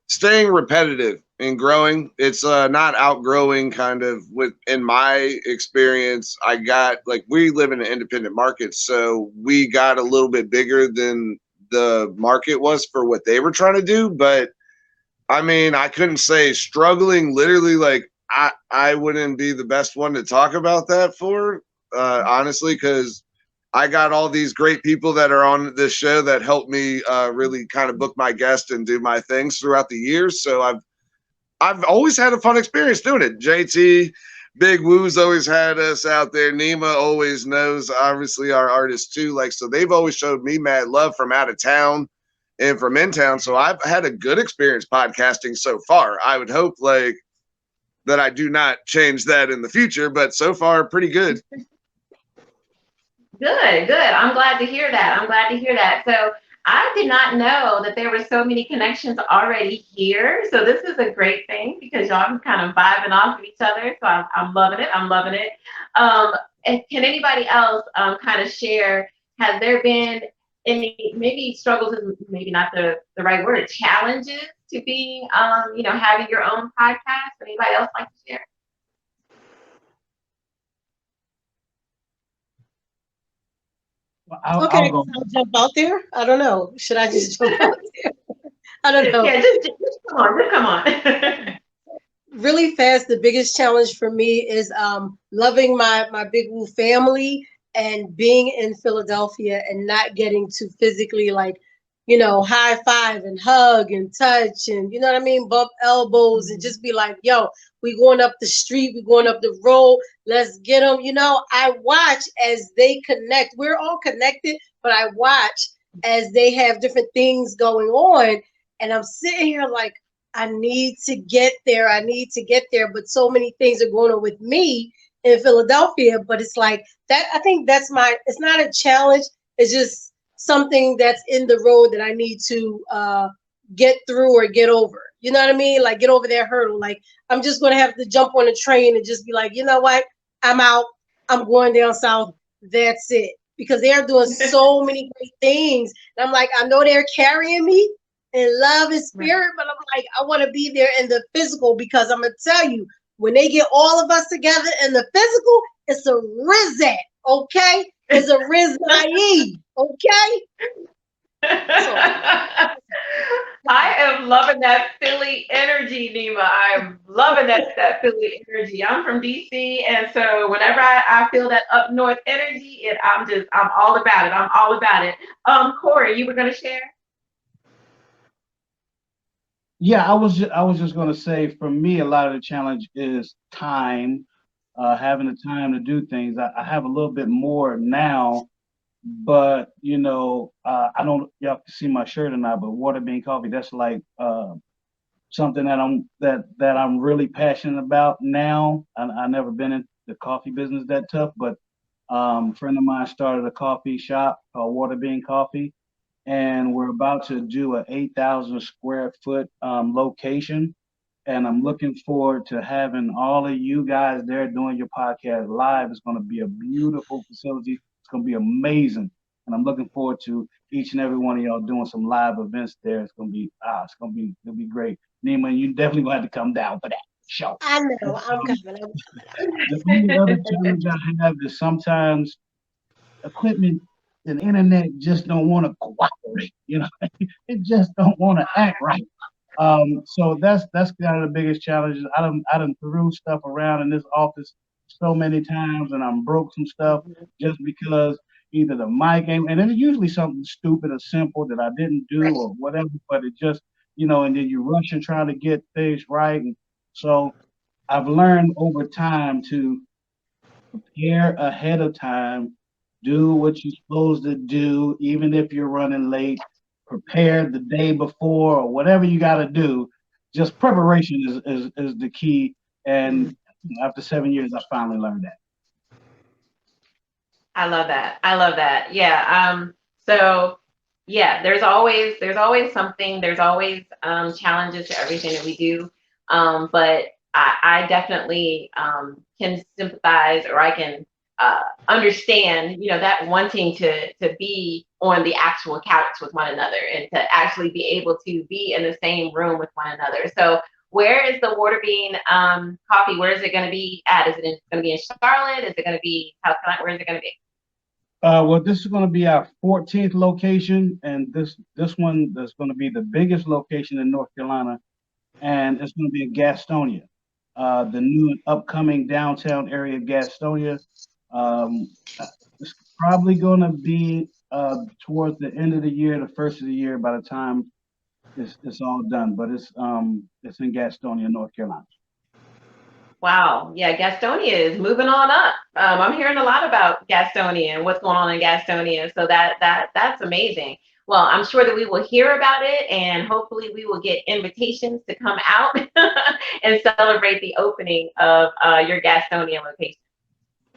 staying repetitive and growing. It's not outgrowing kind of in my experience. I got we live in an independent market, so we got a little bit bigger than the market was for what they were trying to do. But I mean, I couldn't say struggling literally. I wouldn't be the best one to talk about that for, honestly, because I got all these great people that are on this show that help me really kind of book my guests and do my things throughout the years. So I've always had a fun experience doing it. JT, Big Woo's always had us out there. Nima always knows, obviously, our artists too. So they've always showed me mad love from out of town and from in town. So I've had a good experience podcasting so far. I would hope that I do not change that in the future, but so far pretty good. Good. I'm glad to hear that. So I did not know that there were so many connections already here. So this is a great thing because y'all are kind of vibing off of each other. So I'm loving it. And can anybody else kind of share, has there been any, maybe struggles is maybe not the right word, challenges to being, having your own podcast? Anybody else like to share? I'll jump out there. I don't know. Should I just jump out there? I don't know. Yeah, just come on. Really fast, the biggest challenge for me is loving my Big Woo family and being in Philadelphia and not getting to physically high five and hug and touch and you know what I mean, bump elbows and just be like, yo, we going up the street, we going up the road, let's get them. I watch as they connect. We're all connected, but I watch as they have different things going on, and I'm sitting here like, I need to get there. But so many things are going on with me in Philadelphia. But it's like that. I think it's not a challenge. It's just something that's in the road that I need to get through or get over. You know what I mean? Like get over that hurdle. Like I'm just going to have to jump on a train and just be like, you know what? I'm out. I'm going down south. That's it. Because they're doing so many great things. And I'm like, I know they're carrying me in love and spirit, but I'm like, I want to be there in the physical because I'm gonna tell you, when they get all of us together in the physical, it's a Rizat, okay? It's a Rizai, okay? I am loving that Philly energy, Nima. I'm loving that Philly energy. I'm from DC, and so whenever I feel that up north energy, I'm all about it. Corey, you were gonna share? Yeah, I was just going to say, for me, a lot of the challenge is time, having the time to do things. I have a little bit more now, but I don't, y'all can see my shirt or not, but Water Bean Coffee, that's like something that I'm really passionate about now. I never been in the coffee business that tough, but a friend of mine started a coffee shop called Water Bean Coffee, and we're about to do a 8,000 square foot location. And I'm looking forward to having all of you guys there doing your podcast live. It's going to be a beautiful facility. It's going to be amazing. And I'm looking forward to each and every one of y'all doing some live events there. It'll be great. Nima, you definitely going to have to come down for that show. I know, I'm coming. The only other challenge I have is sometimes equipment and internet just don't want to cooperate. It just don't want to act right. So that's kind of the biggest challenge. I done threw stuff around in this office so many times, and I'm broke some stuff just because either the mic ain't, and it's usually something stupid or simple that I didn't do or whatever, but it just, and then you rush and trying to get things right. And so I've learned over time to prepare ahead of time, do what you're supposed to do, even if you're running late, prepare the day before or whatever you got to do. Just preparation is the key. And after 7 years, I finally learned that. I love that. Yeah. So yeah, there's always something, there's always challenges to everything that we do. But I definitely can sympathize, or I can understand, that wanting to be on the actual couch with one another and to actually be able to be in the same room with one another. So where is the Water Bean coffee? Where is it going to be at? Is it going to be in Charlotte? Is it going to be South Carolina? Where is it going to be? Well, this is going to be our 14th location, and this one is going to be the biggest location in North Carolina, and it's going to be in Gastonia, the new and upcoming downtown area of Gastonia. It's probably going to be towards the end of the year, the first of the year, by the time it's all done. But it's in Gastonia, North Carolina. Wow. Yeah, Gastonia is moving on up. I'm hearing a lot about Gastonia and what's going on in Gastonia. So that's amazing. Well, I'm sure that we will hear about it, and hopefully we will get invitations to come out and celebrate the opening of your Gastonia location.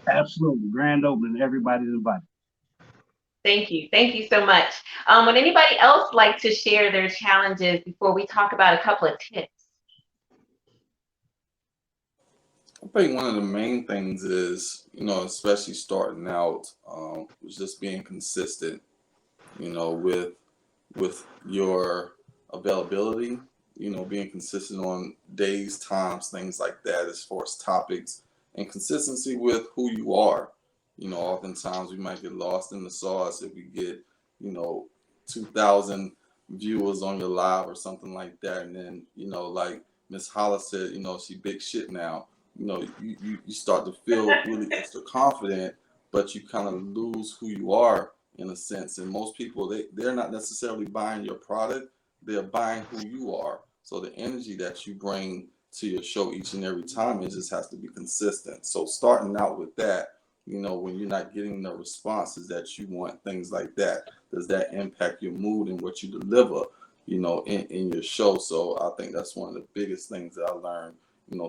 Absolutely. Grand opening. Everybody's invited. Thank you. Thank you so much. Would anybody else like to share their challenges before we talk about a couple of tips? I think one of the main things is, especially starting out, was just being consistent, with your availability, being consistent on days, times, things like that, as far as topics, and consistency with who you are. Oftentimes we might get lost in the sauce if we get, 2,000 viewers on your live or something like that. And then, like Miss Hollis said, she big shit now. You start to feel really extra confident, but you kind of lose who you are in a sense. And most people, they're not necessarily buying your product, they're buying who you are. So the energy that you bring to your show each and every time, it just has to be consistent. So starting out with that, when you're not getting the responses that you want, things like that, does that impact your mood and what you deliver, in your show? So I think that's one of the biggest things that I learned,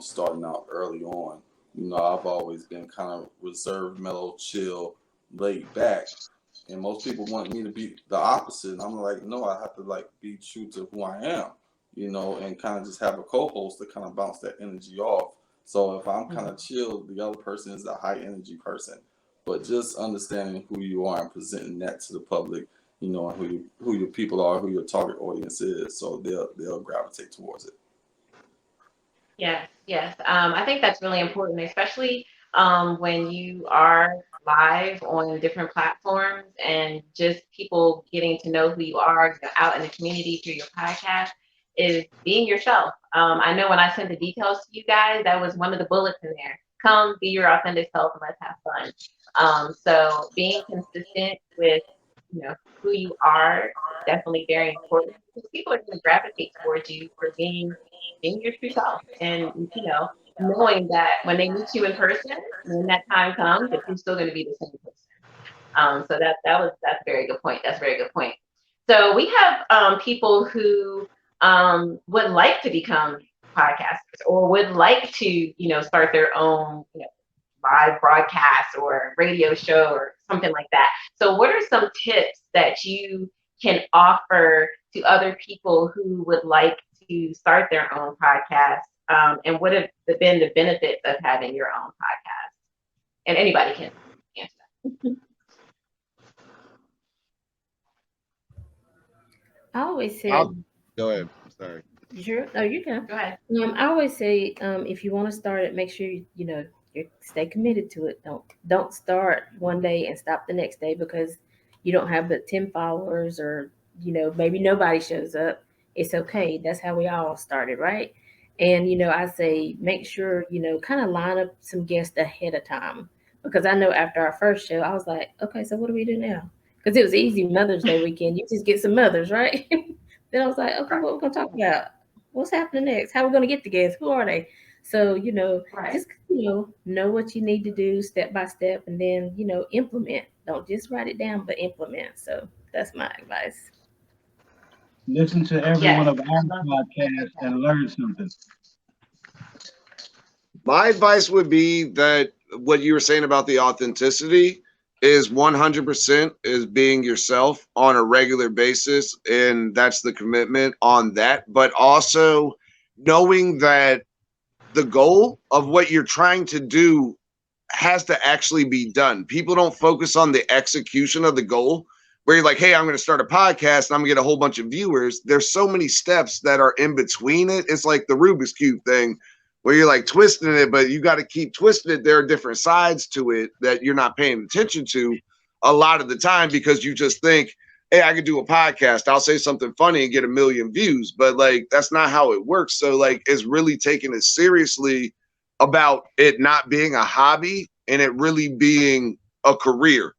starting out early on. I've always been kind of reserved, mellow, chill, laid back. And most people want me to be the opposite. And I'm like, no, I have to be true to who I am, and kind of just have a co-host to kind of bounce that energy off. So if I'm kind of chill, the other person is a high energy person. But just understanding who you are and presenting that to the public, and who your people are, who your target audience is, so they'll gravitate towards it. Yes. I think that's really important, especially when you are live on different platforms and just people getting to know who you are out in the community through your podcast, is being yourself. I know when I sent the details to you guys, that was one of the bullets in there. Come be your authentic self and let's have fun. So being consistent with who you are, definitely very important, because people are going to gravitate towards you for being your true self, and knowing that when they meet you in person, when that time comes, that you're still going to be the same person. So that's a very good point. That's a very good point. So we have people who would like to become podcasters or would like to start their own live broadcast or radio show or something like that. So what are some tips that you can offer to other people who would like to start their own podcast? And what have been the benefits of having your own podcast? And anybody can answer that. I always said, Go ahead. Sorry. sure. No, you can. Go ahead. I always say, if you want to start it, make sure you stay committed to it. Don't start one day and stop the next day because you don't have but 10 followers, or maybe nobody shows up. It's okay. That's how we all started, right? And I say make sure kind of line up some guests ahead of time, because I know after our first show, I was like, okay, so what do we do now? Because it was easy Mother's Day weekend. You just get some mothers, right? Then I was like, okay, what we're gonna talk about? What's happening next? How are we gonna get the guests? Who are they? So Right. just know what you need to do step by step, and then implement. Don't just write it down, but implement. So that's my advice. Listen to every Yes. one of our podcasts and learn something. My advice would be that what you were saying about the authenticity is 100% is being yourself on a regular basis. And that's the commitment on that. But also knowing that the goal of what you're trying to do has to actually be done. People don't focus on the execution of the goal, where you're like, hey, I'm going to start a podcast and I'm going to get a whole bunch of viewers. There's so many steps that are in between it. It's like the Rubik's Cube thing where you're like twisting it, but you got to keep twisting it. There are different sides to it that you're not paying attention to a lot of the time because you just think, hey, I could do a podcast. I'll say something funny and get 1 million views. But like, that's not how it works. So like, it's really taking it seriously about it not being a hobby and it really being a career.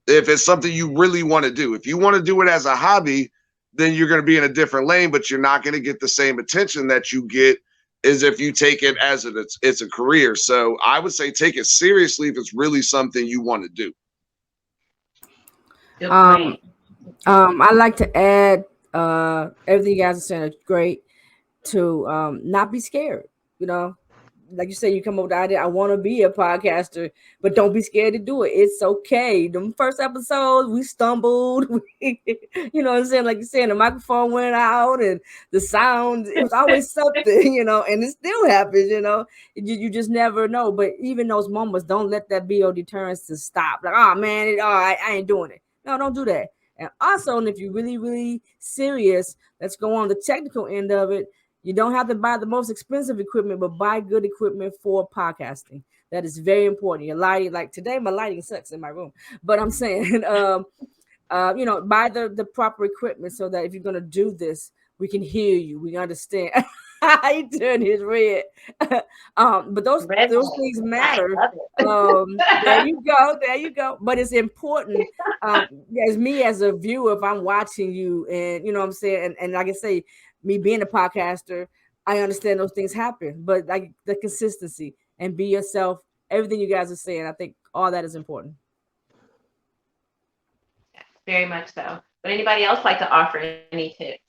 If it's something you really want to do, if you want to do it as a hobby, then you're going to be in a different lane, but you're not going to get the same attention that you get as if you take it as it's a career. So I would say take it seriously if it's really something you want to do. I like to add everything you guys are saying is great to not be scared. You know, like you say, you come up with the idea, I want to be a podcaster, but don't be scared to do it. It's okay. The first episodes, we stumbled. You know what I'm saying? Like you saying, the microphone went out and the sound, it was always something, you know, and it still happens, you know. You just never know. But even those moments, don't let that be your deterrence to stop. Like, oh, man, I ain't doing it. No, don't do that. And also, if you're really, really serious, let's go on the technical end of it. You don't have to buy the most expensive equipment, but buy good equipment for podcasting. That is very important. Your lighting, like today, my lighting sucks in my room, but I'm saying, you know, buy the proper equipment so that if you're gonna do this, we can hear you, we understand. I turn his red. But those things matter. There you go. But it's important. As me as a viewer, if I'm watching you, and you know what I'm saying, and like I say, me being a podcaster, I understand those things happen, but like the consistency and be yourself, everything you guys are saying, I think all that is important. Very much so. Would anybody else like to offer any tips?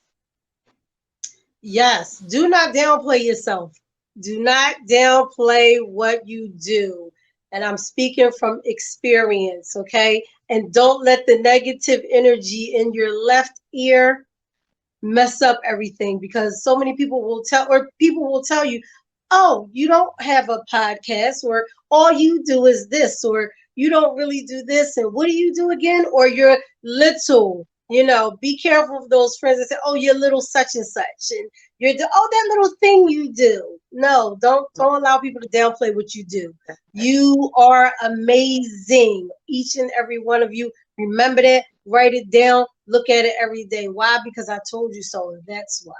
Yes. Do not downplay yourself. Do not downplay what you do. And I'm speaking from experience, okay? And don't let the negative energy in your left ear mess up everything, because so many people will tell you, oh, you don't have a podcast, or all you do is this, or you don't really do this, and what do you do again, or you're little. You know, be careful of those friends that say, oh, you're little such and such, and that little thing you do. No, don't allow people to downplay what you do. You are amazing, each and every one of you. Remember that, write it down, look at it every day. Why? Because I told you so. That's why.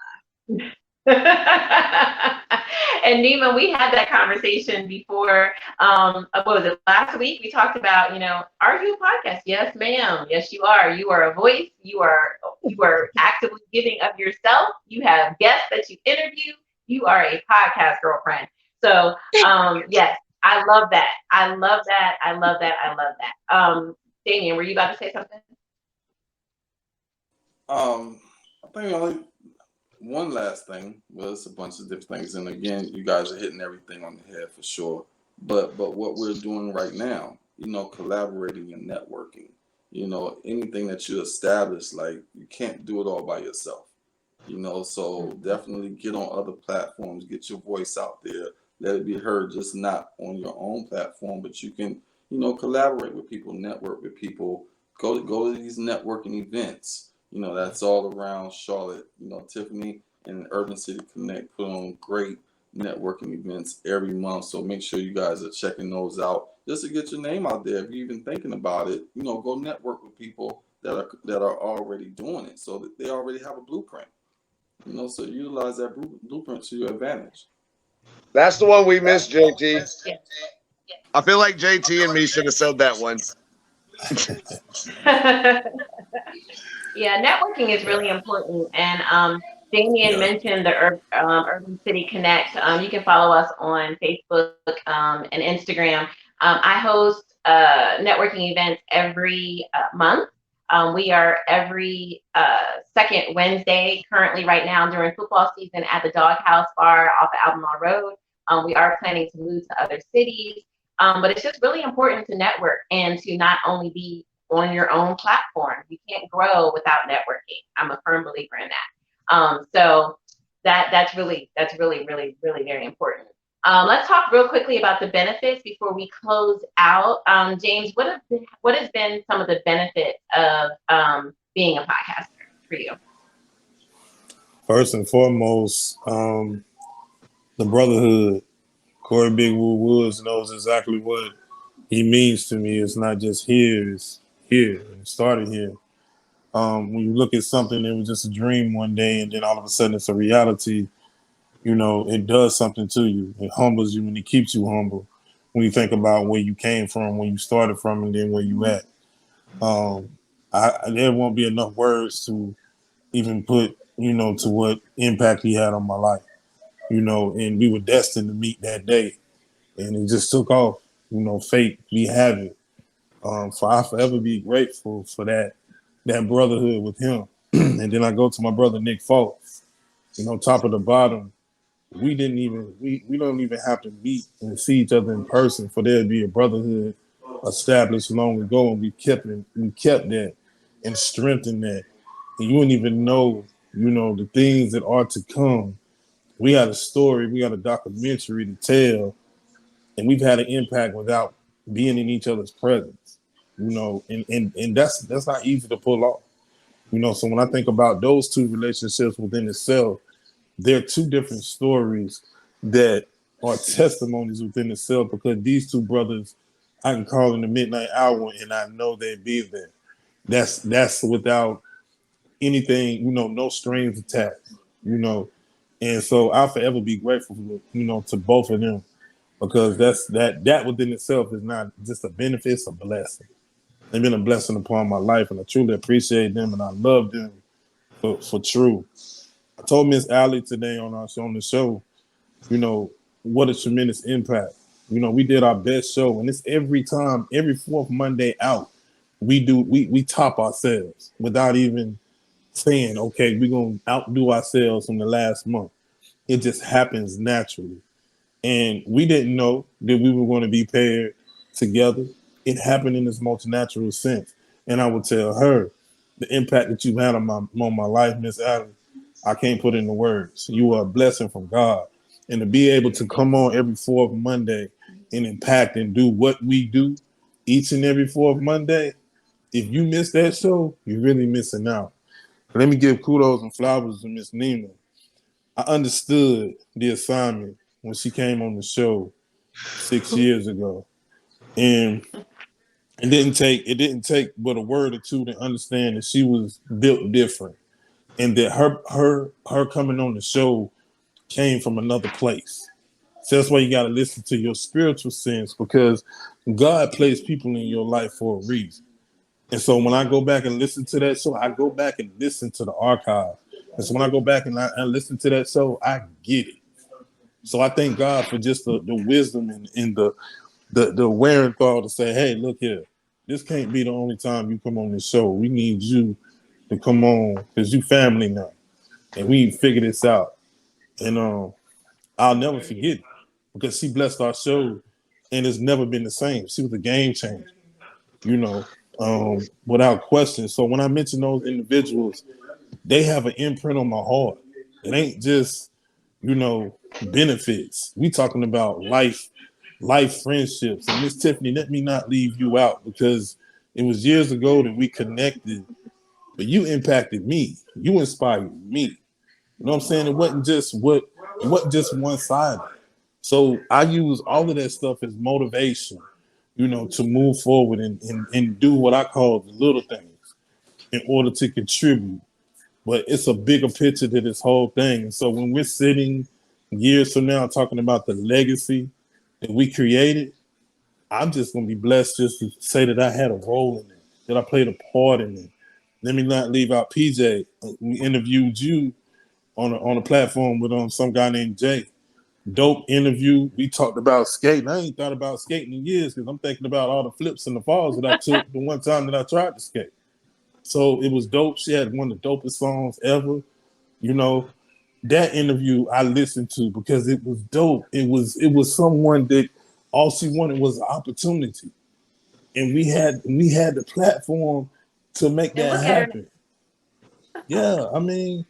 And Nima, we had that conversation before. What was it, last week? We talked about, you know, are you a podcast? Yes, ma'am. Yes, you are. You are a voice. You are actively giving of yourself. You have guests that you interview. You are a podcast girlfriend. So yes, I love that. I love that. Damien, were you about to say something? I think only one last thing was a bunch of different things, and again, you guys are hitting everything on the head for sure. But what we're doing right now, you know, collaborating and networking, you know, anything that you establish, like you can't do it all by yourself, you know. So definitely get on other platforms, get your voice out there, let it be heard, just not on your own platform, but you can, you know, collaborate with people, network with people, go to these networking events. You know, that's all around Charlotte. You know, Tiffany and Urban City Connect put on great networking events every month. So make sure you guys are checking those out just to get your name out there. If you're even thinking about it, you know, go network with people that are already doing it, so that they already have a blueprint. You know, so utilize that blueprint to your advantage. That's the one we missed, JT. I feel like JT and me should have said that one. Yeah, networking is really important. And Damien mentioned the Urban City Connect. You can follow us on Facebook and Instagram. I host networking events every month. We are every second Wednesday currently right now during football season at the Doghouse Bar off of Albemarle Road. We are planning to move to other cities. But it's just really important to network and to not only be on your own platform. You can't grow without networking. I'm a firm believer in that. So that's really, really, really very important. Let's talk real quickly about the benefits before we close out. James, what has been some of the benefits of being a podcaster for you? First and foremost, the brotherhood. Corey Big Woo Woods knows exactly what he means to me. It's not just here, it's here. It started here. When you look at something that was just a dream one day and then all of a sudden it's a reality, you know, it does something to you. It humbles you and it keeps you humble when you think about where you came from, where you started from, and then where you at. There won't be enough words to even put, you know, to what impact he had on my life, you know, and we were destined to meet that day. And it just took off, you know, fate, we have it. So I forever be grateful for that brotherhood with him. And then I go to my brother Nick Fox, you know, top of the bottom. We don't even have to meet and see each other in person for there to be a brotherhood established long ago, and we kept that and strengthened that. And you wouldn't even know, you know, the things that are to come. We had a story, we got a documentary to tell, and we've had an impact without being in each other's presence, you know, and that's not easy to pull off, you know. So when I think about those two relationships within itself, they're two different stories that are testimonies within itself, because these two brothers, I can call in the midnight hour and I know they'd be there. That's without anything, you know, no strings attached, you know. And so I'll forever be grateful, you know, to both of them, because that within itself is not just a benefit, it's a blessing. They've been a blessing upon my life, and I truly appreciate them, and I love them for true. I told Miss Allie today on the show, you know, what a tremendous impact. You know, we did our best show, and it's every time, every fourth Monday out, we top ourselves without even saying, okay, we're gonna outdo ourselves from the last month. It just happens naturally. And we didn't know that we were going to be paired together. It happened in this most natural sense. And I would tell her the impact that you've had on my life, Miss Allen, I can't put into words. You are a blessing from God. And to be able to come on every fourth Monday and impact and do what we do each and every fourth Monday, if you miss that show, you're really missing out. Let me give kudos and flowers to Miss Nina. I understood the assignment when she came on the show 6 years ago. And it didn't take but a word or two to understand that she was built different, and that her coming on the show came from another place. So that's why you got to listen to your spiritual sense, because God placed people in your life for a reason. And so when I go back and listen to that show, I go back and listen to the archive. And so when I go back and I listen to that show, I get it. So I thank God for just the wisdom and the wherewithal to say, hey, look here, this can't be the only time you come on this show. We need you to come on, because you family now, and we figure this out. And I'll never forget it, because she blessed our show, and it's never been the same. She was a game changer, you know, without question. So when I mention those individuals, they have an imprint on my heart. It ain't just, you know, benefits. We talking about life friendships. And Miss Tiffany, let me not leave you out, because it was years ago that we connected, but you impacted me. You inspired me. You know what I'm saying? It wasn't just one sided. So I use all of that stuff as motivation, you know, to move forward and do what I call the little things in order to contribute. But it's a bigger picture to this whole thing. And so when we're sitting years from now talking about the legacy that we created, I'm just going to be blessed just to say that I had a role in it, that I played a part in it. Let me not leave out PJ. We interviewed you on a platform with some guy named Jay. Dope interview. We talked about skating. I ain't thought about skating in years, because I'm thinking about all the flips and the falls that I took the one time that I tried to skate. So it was dope. She had one of the dopest songs ever. You know, that interview I listened to because it was dope. It was someone that all she wanted was an opportunity, and we had the platform to make that happen. Yeah, I mean,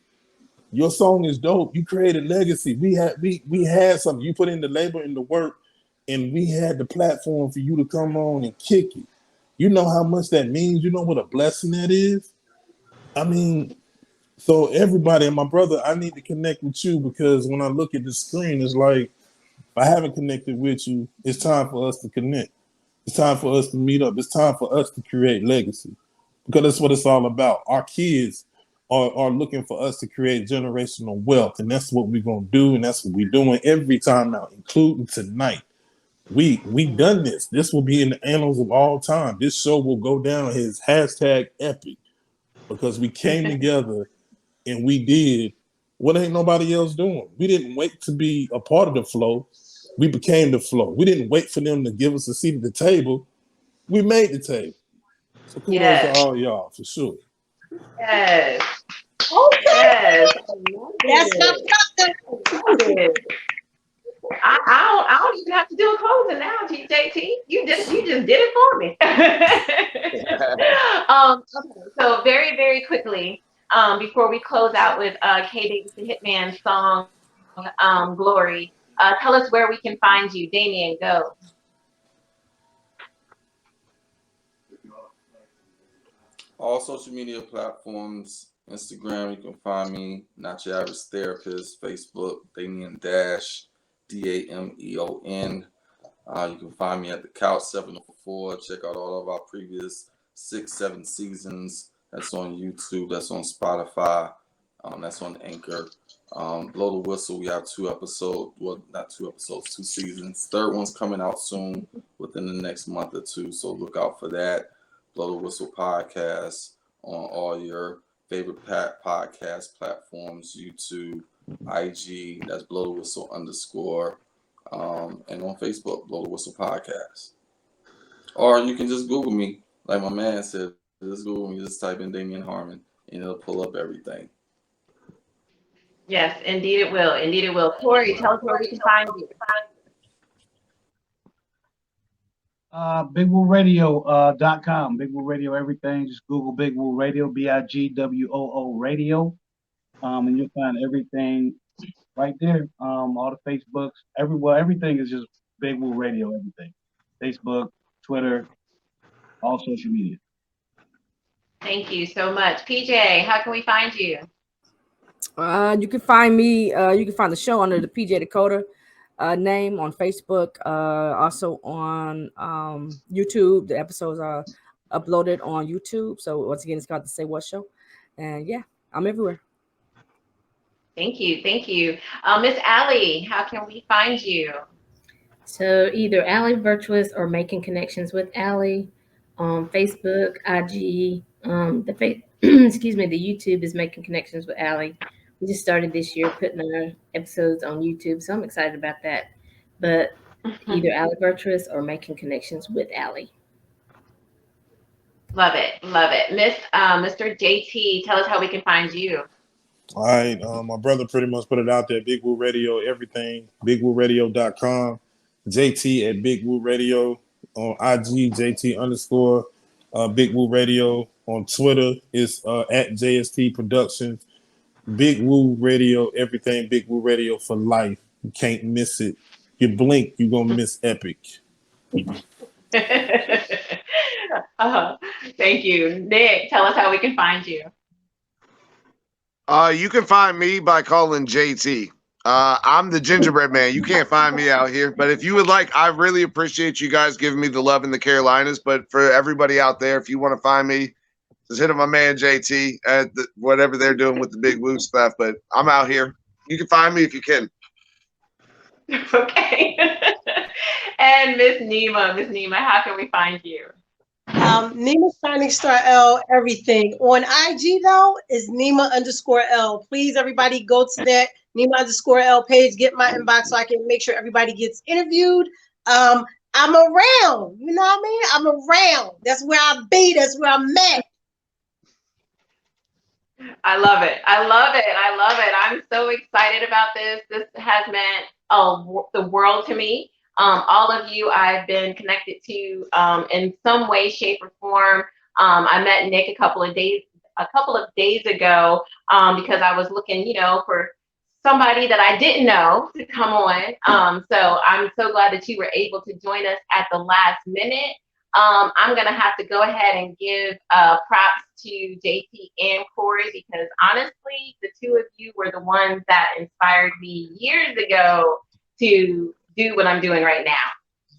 Your song is dope. You created legacy. We had something. You put in the labor and the work, and we had the platform for you to come on and kick it. You know how much that means. You know what a blessing that is. I mean, so everybody and my brother, I need to connect with you because when I look at the screen, it's like if I haven't connected with you, it's time for us to connect. It's time for us to meet up. It's time for us to create legacy because that's what it's all about. Our kids are looking for us to create generational wealth, and that's what we're gonna do, and that's what we're doing every time now, including tonight. We done this. This will be in the annals of all time. This show will go down as hashtag epic because we came together and we did what ain't nobody else doing. We didn't wait to be a part of the flow. We became the flow. We didn't wait for them to give us a seat at the table. We made the table. So kudos to Yes. all y'all for sure. Yes. Okay, Yes. I love that's my it. brother. I love it. I don't even have to do a closing now, JT. You just did it for me. Okay, so very, very quickly, before we close out with K Davis the Hitman song Glory, tell us where we can find you. Damien, go. All social media platforms, Instagram, you can find me, Not Your Average Therapist, Facebook, Damien Dash, Dameon. You can find me at the Couch 704. Check out all of our previous 6-7 seasons. That's on YouTube. That's on Spotify. That's on Anchor. Blow the Whistle. We have 2 episodes. Well, not 2 episodes, 2 seasons. Third one's coming out soon, within the next month or 2. So look out for that. Blow the Whistle podcast on all your favorite podcast platforms, YouTube, IG. That's Blow the Whistle _ and on Facebook, Blow the Whistle Podcast. Or you can just Google me, like my man said. Just Google me, just type in Damien Harmon, and it'll pull up everything. Yes, indeed it will. Indeed it will. Corey, tell us where we can find you. BigWoo Radio.com. Big Woo Radio, everything. Just Google Big Woo Radio, BIGWOO Radio. And you'll find everything right there. All the Facebooks, everywhere. Everything is just Big Woo Radio, everything. Facebook, Twitter, all social media. Thank you so much. PJ, how can we find you? You can find me. You can find the show under the PJ Dakota name on Facebook. Also on YouTube. The episodes are uploaded on YouTube. So once again, it's called the Say What Show. And yeah, I'm everywhere. Thank you. Thank you. Miss Allie, how can we find you? So either Allie Virtuous or Making Connections with Allie on Facebook, IG. Excuse me, the YouTube is Making Connections with Allie. We just started this year putting our episodes on YouTube, so I'm excited about that. But either Allie Virtuous or Making Connections with Allie. Love it. Love it. Mr. JT, tell us how we can find you. All right, my brother pretty much put it out there. Big Woo Radio, everything. BigWooRadio.com. JT at Big Woo Radio on IG. JT _ Big Woo Radio on Twitter is at JST Productions. Big Woo Radio, everything. Big Woo Radio for life. You can't miss it. You blink, you're gonna miss epic. Thank you. Nick, tell us how we can find you. You can find me by calling JT. I'm the gingerbread man. You can't find me out here. But if you would like, I really appreciate you guys giving me the love in the Carolinas. But for everybody out there, if you want to find me, just hit up my man JT at whatever they're doing with the Big Woo stuff. But I'm out here. You can find me if you can. Okay. And Miss Nima, how can we find you? Nima Shining Star L, everything. On IG though is Nima _L. Please, everybody go to that Nima _L page, get my inbox so I can make sure everybody gets interviewed. I'm around, you know what I mean? I'm around. That's where I be, that's where I'm at. I love it. I love it. I love it. I'm so excited about this. This has meant the world to me. All of you I've been connected to in some way, shape, or form. I met Nick a couple of days a couple of days ago because I was looking, for somebody that I didn't know to come on. So I'm so glad that you were able to join us at the last minute. I'm going to have to go ahead and give props to JT and Corey because honestly, the two of you were the ones that inspired me years ago to do what I'm doing right now.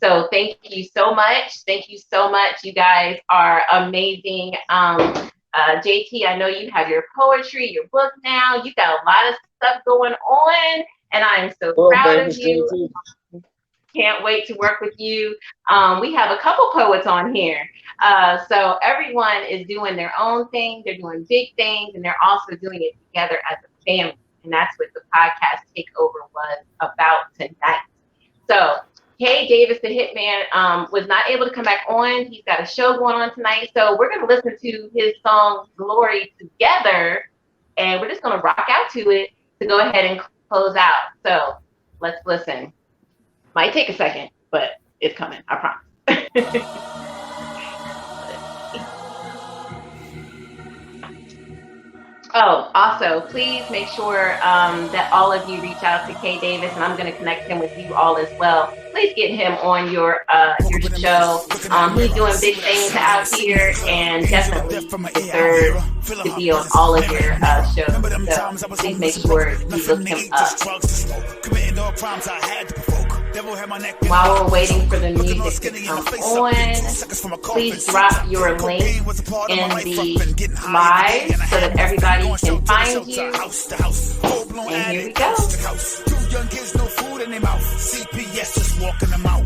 So thank you so much. Thank you so much. You guys are amazing. JT, I know you have your poetry, your book now. You got a lot of stuff going on, and I am so proud of you. Can't wait to work with you. We have a couple poets on here. So everyone is doing their own thing. They're doing big things, and they're also doing it together as a family. And that's what the podcast Takeover was about tonight. So K Davis the Hitman was not able to come back on. He's got a show going on tonight. So we're going to listen to his song Glory together. And we're just going to rock out to it to go ahead and close out. So let's listen. Might take a second, but it's coming. I promise. Oh, also, please make sure that all of you reach out to K Davis, and I'm going to connect him with you all as well. Please get him on your show. He's doing big things out here, and definitely deserves to be on all of your shows. So please make sure you look him up. While we're waiting for the music to come on, please drop your link in the live so that everybody can find you. And here we go. Two young kids, no food in their mouth. CPS just walking them out.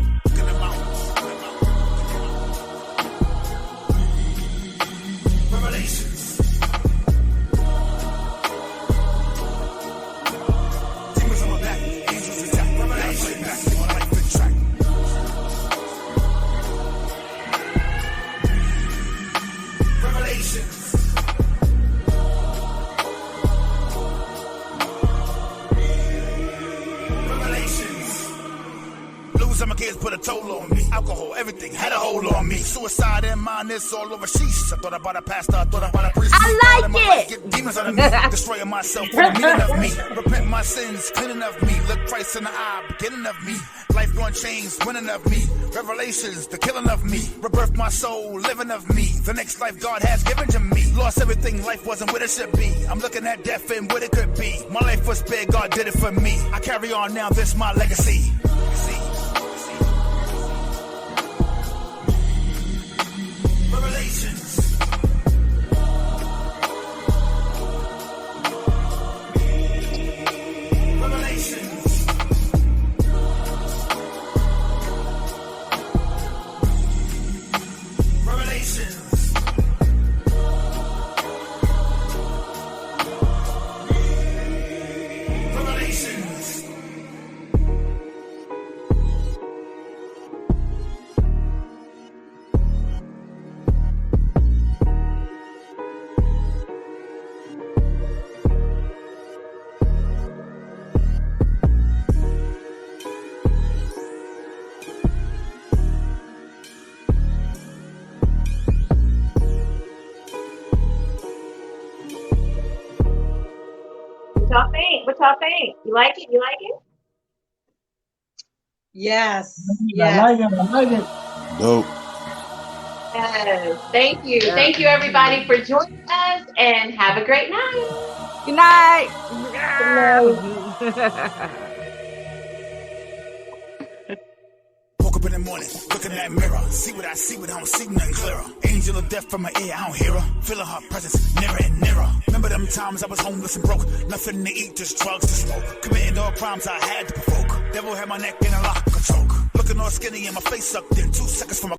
Revelations. Demons on my back, angels attack. Revelations. Some kids put a toll on me. Alcohol, everything had a hold on me. Suicide and mindness all over sheesh. I thought about a pastor, I thought about a priest. I like it. Get demons out of me, destroying myself for the meaning of me. Repent my sins, cleaning of me. Look Christ in the eye, beginning of me. Life going change, winning of me. Revelations, the killing of me. Rebirth my soul, living of me. The next life God has given to me. Lost everything, life wasn't what it should be. I'm looking at death and what it could be. My life was big, God did it for me. I carry on now, this my legacy. Revelations. Revelations. Revelations. Revelations. What y'all think? You like it? You like it? Yes. I like it. Dope. Yes. Thank you. Thank you, everybody, for joining us, and have a great night. Good night. Woke up in the morning, looking in that mirror. See what I see, but I don't see nothing clearer. Angel of death from my ear, I don't hear her. Feeling her presence nearer and nearer. Remember them times I was homeless and broke. Nothing to eat, just drugs to smoke. Committing all crimes I had to provoke. Devil had my neck in a lock, a choke. Looking all skinny and my face sucked in. 2 seconds from a